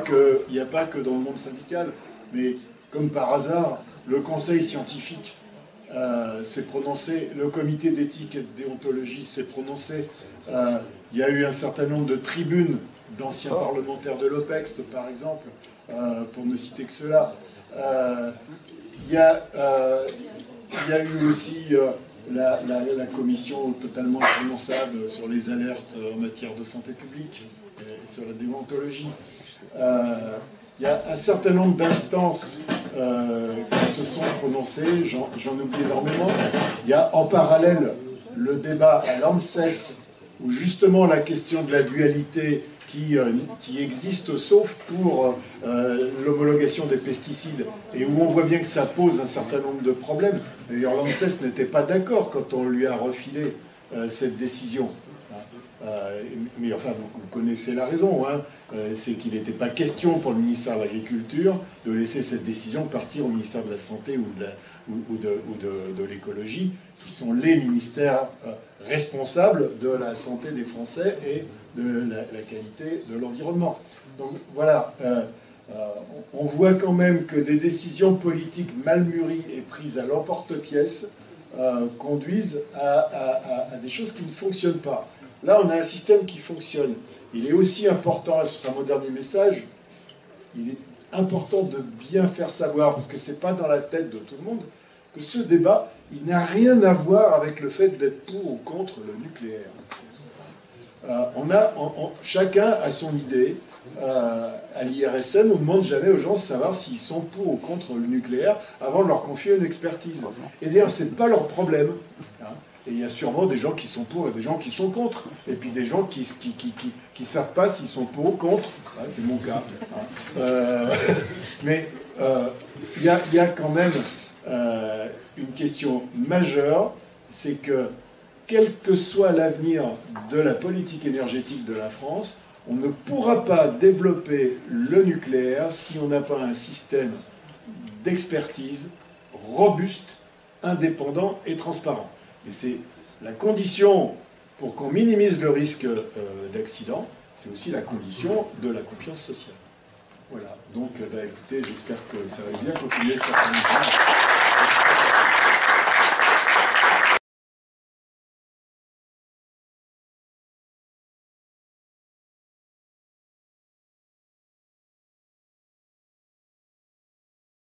[SPEAKER 9] que dans le monde syndical, mais comme par hasard, le conseil scientifique s'est prononcé, le comité d'éthique et de déontologie s'est prononcé, il y a eu un certain nombre de tribunes d'anciens parlementaires de l'OPEX, par exemple, pour ne citer que cela. Il y a eu aussi la commission totalement responsable sur les alertes en matière de santé publique et sur la déontologie. Il y a un certain nombre d'instances qui se sont prononcées, j'en oublie énormément. Il y a en parallèle le débat à l'ANSES, où justement la question de la dualité qui existe sauf pour l'homologation des pesticides, et où on voit bien que ça pose un certain nombre de problèmes. D'ailleurs, l'ANSES n'était pas d'accord quand on lui a refilé cette décision. Mais enfin, vous connaissez la raison, hein. C'est qu'il n'était pas question pour le ministère de l'Agriculture de laisser cette décision partir au ministère de la Santé ou de l'Écologie, qui sont les ministères responsables de la santé des Français et de la qualité de l'environnement. Donc voilà, on voit quand même que des décisions politiques mal mûries et prises à l'emporte-pièce conduisent à des choses qui ne fonctionnent pas. Là, on a un système qui fonctionne. Il est aussi important, et ce sera mon dernier message, il est important de bien faire savoir, parce que ce n'est pas dans la tête de tout le monde, que ce débat, il n'a rien à voir avec le fait d'être pour ou contre le nucléaire. Chacun a son idée. À l'IRSN, on ne demande jamais aux gens de savoir s'ils sont pour ou contre le nucléaire avant de leur confier une expertise. Et d'ailleurs, ce n'est pas leur problème. Hein. Et il y a sûrement des gens qui sont pour et des gens qui sont contre. Et puis des gens qui ne savent pas s'ils sont pour ou contre. Ouais, c'est mon cas. Hein. Mais il y a quand même une question majeure, c'est que quel que soit l'avenir de la politique énergétique de la France, on ne pourra pas développer le nucléaire si on n'a pas un système d'expertise robuste, indépendant et transparent. Et c'est la condition pour qu'on minimise le risque d'accident, c'est aussi la condition de la confiance sociale. Voilà, donc écoutez, j'espère que ça va bien continuer cette émission.